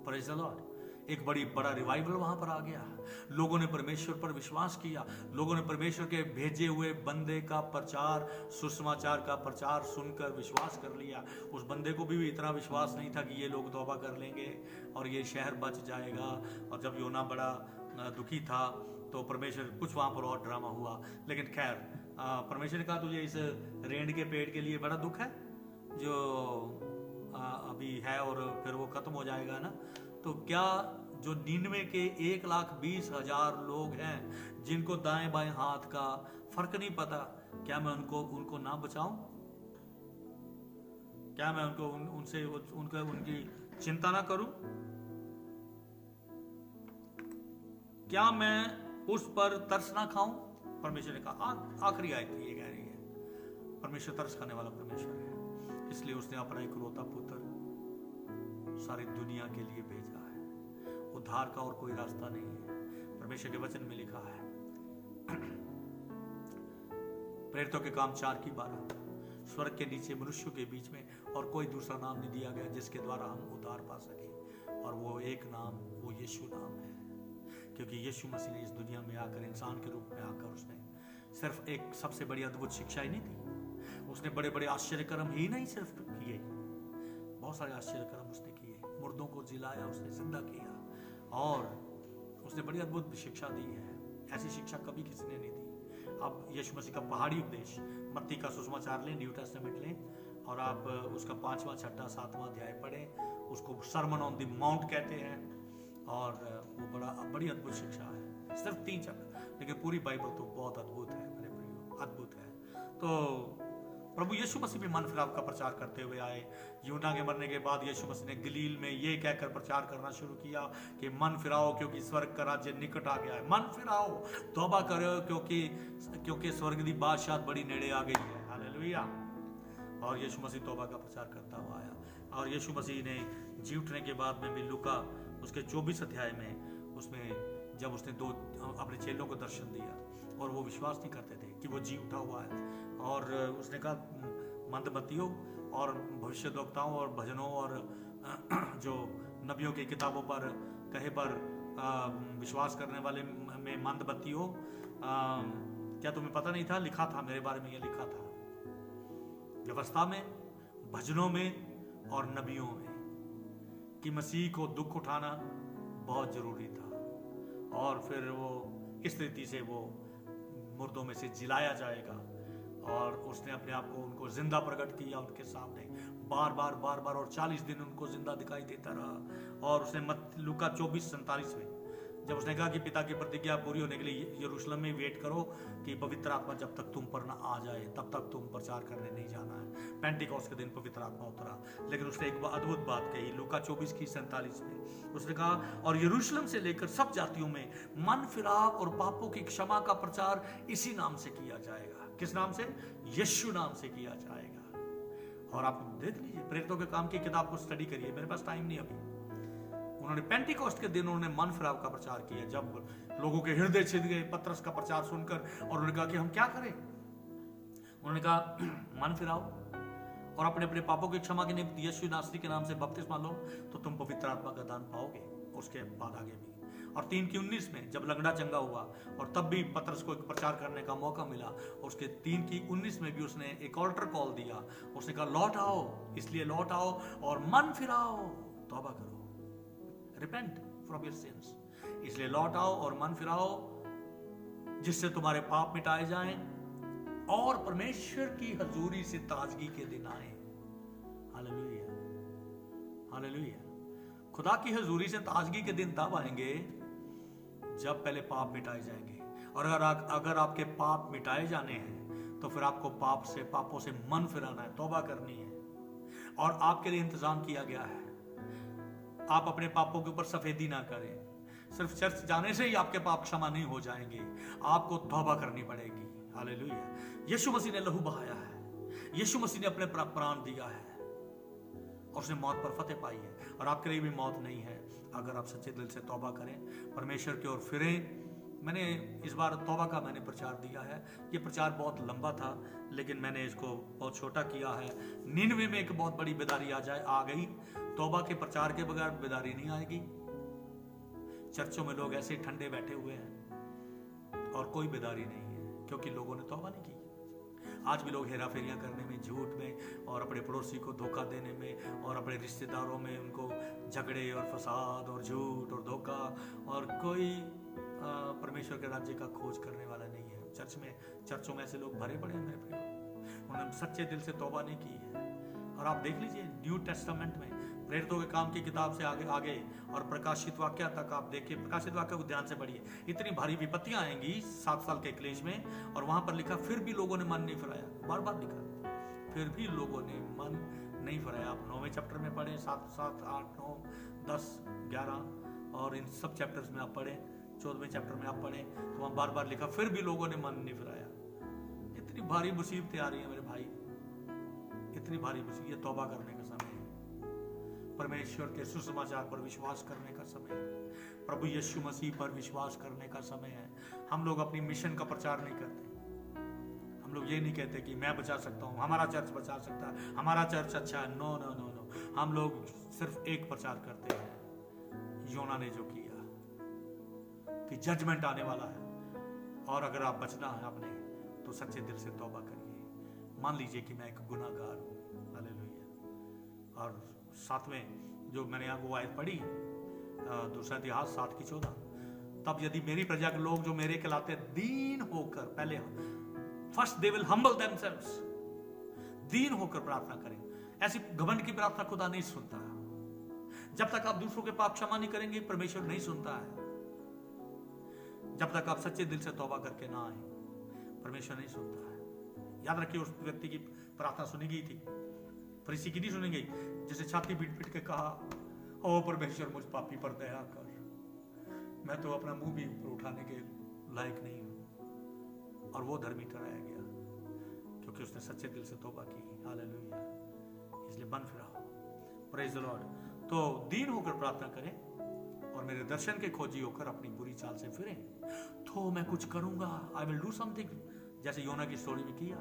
Praise the Lord. एक बड़ा रिवाइवल वहां पर आ गया। लोगों ने परमेश्वर पर विश्वास किया। लोगों ने परमेश्वर के भेजे हुए बंदे का प्रचार, सुसमाचार का प्रचार सुनकर विश्वास कर लिया। उस बंदे को भी इतना विश्वास नहीं था कि ये लोग तौबा कर लेंगे और ये शहर बच जाएगा। और जब योना बड़ा दुखी था तो परमेश्वर कुछ वहां पर और ड्रामा हुआ। लेकिन खैर, परमेश्वर ने कहा तुझे इस रेंड के पेड़ के लिए बड़ा दुख है जो अभी है और फिर वो खत्म हो जाएगा ना। तो क्या जो 99 के 1,20,000 लोग हैं जिनको दाएं बाएं हाथ का फर्क नहीं पता, क्या मैं उनको ना बचाऊं? क्या मैं उनकी चिंता ना करूं? क्या मैं उस पर तरस ना खाऊं? परमेश्वर ने कहा, आखिरी आयत ये कह रही है, परमेश्वर तरस खाने वाला परमेश्वर है, इसलिए उसने अपना इकलौता पुत्र सारी दुनिया के लिए भेजा है। उद्धार का और कोई रास्ता नहीं है। परमेश्वर के वचन में लिखा है, प्रेरितों के काम 4:12, स्वर्ग के नीचे मनुष्यों के बीच में और कोई दूसरा नाम नहीं दिया गया जिसके द्वारा हम उद्धार पा सके, और वो एक नाम, वो यीशु नाम है। क्योंकि यीशु मसीह ने इस दुनिया में आकर, इंसान के रूप में आकर, उसने सिर्फ एक सबसे बड़ी अद्भुत शिक्षा ही नहीं दी, उसने बड़े बड़े आश्चर्य कर्म ही नहीं सिर्फ किए, बहुत सारे आश्चर्य कर्म उसने किए। मुर्दों को जिलाया, उसने जिंदा किया, और उसने बड़ी अद्भुत शिक्षा दी है। ऐसी शिक्षा कभी किसी ने नहीं दी। आप यीशु मसीह का पहाड़ी उपदेश, मत्ती का सुसमाचार लें, न्यू टेस्टामेंट लें, और आप उसका 5वां, 6वां, 7वां अध्याय पढ़ें। उसको सरमन ऑन द माउंट कहते हैं, और वो बड़ी अद्भुत शिक्षा है। सिर्फ 3 चैप्टर, लेकिन पूरी बाइबल तो बहुत अद्भुत है मेरे प्रियो, अद्भुत है। तो प्रभु यीशु मसीह भी मन फिराव का प्रचार करते हुए आए। यूना के मरने के बाद यीशु मसीह ने गलील में ये कहकर प्रचार करना शुरू किया कि मन फिराओ क्योंकि स्वर्ग का राज्य निकट आ गया है। मन फिराओ, तौबा करो क्योंकि स्वर्ग की बादशाह बड़ी नेड़े आ गई है। हालेलुया। और यीशु मसीह तौबा का प्रचार करता हुआ आया। और यीशु मसीह ने जी उठने के बाद में भी लूका उसके 24 अध्याय में, उसमें जब उसने अपने चेलों को दर्शन दिया और वो विश्वास नहीं करते थे कि वो जी उठा हुआ है, और उसने कहा मंदमतियों और भविष्यद्वक्ताओं और भजनों और जो नबियों की किताबों पर कहे पर विश्वास करने वाले में मंदमतियों, क्या तुम्हें पता नहीं था? लिखा था मेरे बारे में, ये लिखा था व्यवस्था में, भजनों में और नबियों में कि मसीह को दुख उठाना बहुत जरूरी था, और फिर वो इस रीति से वो मुर्दों में से जिलाया जाएगा। और उसने अपने आप को उनको जिंदा प्रकट किया उनके सामने, बार बार, और 40 दिन उनको जिंदा दिखाई देता रहा। और उसने लूका 24:47 में जब उसने कहा कि पिता की प्रतिज्ञा पूरी होने के लिए यरूशलेम में वेट करो कि पवित्र आत्मा जब तक तुम पर ना आ जाए तब तक तुम प्रचार करने नहीं जाना है। पेंटिकॉस्ट के दिन पवित्र आत्मा उतरा, लेकिन उसने एक अद्भुत बात कही लूका 24:47 में। उसने कहा, और यरूशलेम से लेकर सब जातियों में मन फिराव और पापों की क्षमा का प्रचार इसी नाम से किया जाएगा। किस नाम से? यीशु नाम से किया जाएगा। और आप देख लीजिए, प्रेरितों के काम की किताब को स्टडी करिए, मेरे पास टाइम नहीं अभी। उन्होंने पेंटिकॉस्ट के दिन उन्होंने मन फिराव का प्रचार किया, जब लोगों के हृदय छिद गए पतरस का प्रचार सुनकर, और उन्होंने कहा कि हम क्या करें? उन्होंने कहा मन फिराओ और अपने अपने पापों की क्षमा के निमित्त यीशु नासरी के नाम से बपतिस्मा लो तो तुम पवित्र आत्मा का दान पाओगे। उसके बाद आगे भी, और 3:19 में जब लंगड़ा चंगा हुआ और तब भी पतरस को एक प्रचार करने का मौका मिला, उसके 3:19 में भी उसने एक ऑल्टर कॉल दिया। उसने कहा लौट आओ, इसलिए लौट आओ और मन फिराओ, तौबा करो, रिपेंट फ्रॉम योर सिंस, इसलिए लौट आओ और मन फिराओ जिससे तुम्हारे पाप मिटाए जाएं और परमेश्वर की हजूरी से ताजगी के दिन आए। Hallelujah, hallelujah. खुदा की हजूरी से ताजगी के दिन तब आएंगे जब पहले पाप मिटाए जाएंगे। और अगर आपके पाप मिटाए जाने हैं तो फिर आपको पापों से मन फिराना है, तौबा करनी है, और आपके लिए इंतजाम किया गया है। आप अपने पापों के ऊपर सफेदी ना करें। सिर्फ चर्च जाने से ही आपके पाप क्षमा नहीं हो जाएंगे, आपको तौबा करनी पड़ेगी। हालेलुया। यीशु मसीह ने लहू बहाया है, यीशु मसीह ने अपने प्राण दिया है और उसने मौत पर फतेह पाई है, और आपके लिए भी मौत नहीं है अगर आप सच्चे दिल से तौबा करें, परमेश्वर की ओर फिरें। मैंने इस बार तौबा का मैंने प्रचार दिया है। ये प्रचार बहुत लंबा था, लेकिन मैंने इसको बहुत छोटा किया है। 99 में एक बहुत बड़ी बेदारी आ गई। तौबा के प्रचार के बगैर बेदारी नहीं आएगी। चर्चों में लोग ऐसे ठंडे बैठे हुए हैं और कोई बेदारी नहीं है, क्योंकि लोगों ने तौबा नहीं की। आज भी लोग हेरा फेरियां करने में, झूठ में, और अपने पड़ोसी को धोखा देने में, और अपने रिश्तेदारों में उनको झगड़े और फसाद और झूठ और धोखा, और कोई परमेश्वर के राज्य का खोज करने वाला नहीं है। चर्चों में ऐसे लोग भरे पड़े हैं मेरे प्रियो, उन्होंने सच्चे दिल से तौबा नहीं की है। और आप देख लीजिए न्यू टेस्टामेंट में प्रेरितों के काम की किताब से आगे और प्रकाशित वाक्य तक आप देखिए, प्रकाशित वाक्य को ध्यान से पढ़िए। इतनी भारी विपत्तियां आएंगी 7 साल के क्लेश में, और वहां पर लिखा फिर भी लोगों ने मन नहीं फिराया। बार बार लिखा फिर भी लोगों ने मन नहीं फिराया। आप 9वें चैप्टर में पढ़े, 7, 8, 9, 10, 11 और इन सब चैप्टर्स में आप पढ़े, 14वें चैप्टर में आप पढ़े, तो वहां बार बार लिखा फिर भी लोगों ने मन नहीं फिराया। इतनी भारी मुसीबतें आ रही है मेरे भाई, इतनी भारी मुसीबत। ये तौबा करने का समय है, परमेश्वर के सुसमाचार पर विश्वास करने का समय है, प्रभु यीशु मसीह पर विश्वास करने का समय है। हम लोग अपनी मिशन का प्रचार नहीं करते। हम लोग ये नहीं कहते कि मैं बचा सकता हूँ, हमारा चर्च बचा सकता है, हमारा चर्च अच्छा है। नो नो नो नो, हम लोग सिर्फ एक प्रचार करते हैं, योना ने जो किया कि जजमेंट आने वाला है, और अगर आप बचना है आपने तो सच्चे दिल से तौबा करिए। मान लीजिए कि मैं एक गुनाहगार हूँ, हालेलुया। और 7वें जो मैंने वो आयत पढ़ी, दूसरा इतिहास 7:14, तब यदि मेरी प्रजा के लोग जो मेरे कहलाते दीन होकर, पहले first they will humble themselves, दीन होकर प्रार्थना करें। ऐसी घमंड की प्रार्थना खुदा नहीं सुनता। जब तक आप दूसरों के पाप क्षमा नहीं करेंगे, परमेश्वर नहीं सुनता है। जब तक आप सच्चे दिल से तौबा करके ना आए, परमेश्वर नहीं सुनता है। याद रखिए, उस व्यक्ति की प्रार्थना सुनी गई थी, फरीसी की नहीं सुनी गई, जिसे छाती पीट पीट के कहा, ओ परमेश्वर मुझ पापी पर दया कर, मैं तो अपना मुंह भी ऊपर उठाने के लायक नहीं हूं। और वो धर्मी ठहराया गया क्योंकि उसने सच्चे दिल से तौबा की। हालेलुया। इसलिए मन फिराओ, प्रेज द लॉर्ड। तो दीन होकर प्रार्थना करें और मेरे दर्शन के खोजी होकर अपनी बुरी चाल से फिरें, तो मैं कुछ करूंगा, आई विल डू समथिंग। जैसे योना की स्टोरी में किया,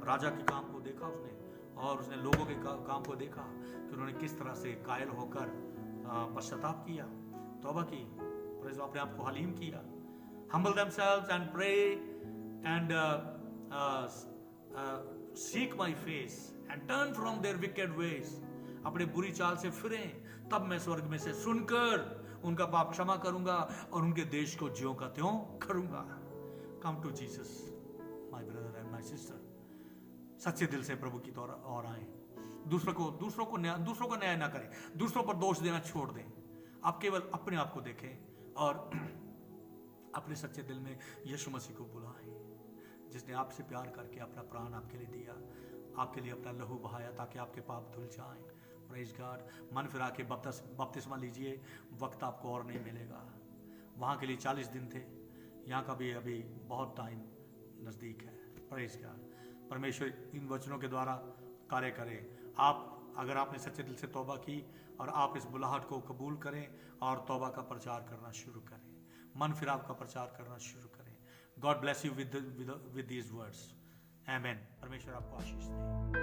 राजा के काम को देखा उसने, और उसने लोगों के काम को देखा कि उन्होंने किस तरह से कायल होकर पश्चाताप किया, तौबा की, अपने आप को हलीम किया। Humble themselves and pray and seek my face and turn from their wicked ways. अपने बुरी चाल से फिरें, तब मैं स्वर्ग में से सुनकर उनका पाप क्षमा करूंगा और उनके देश को ज्यों का त्यों करूंगा। Come to Jesus, my brother and my sister. सच्चे दिल से प्रभु की ओर आए। दूसरों को न्याय ना करें, दूसरों पर दोष देना छोड़ दें। आप केवल अपने आप को देखें और अपने सच्चे दिल में यीशु मसीह को बुलाएं, जिसने आपसे प्यार करके अपना प्राण आपके लिए दिया, आपके लिए अपना लहू बहाया ताकि आपके पाप धुल जाएं। Praise God. मन फिरा के बपतिस्मा लीजिए, वक्त आपको और नहीं मिलेगा। वहाँ के लिए 40 दिन थे, यहाँ का भी अभी बहुत टाइम नज़दीक है। Praise God. परमेश्वर इन वचनों के द्वारा कार्य करे। अगर आपने सच्चे दिल से तौबा की और आप इस बुलाहट को कबूल करें और तौबा का प्रचार करना शुरू करें, मन फिराव का प्रचार करना शुरू करें। God bless you with these words. आमेन। परमेश्वर आपको आशीष दे।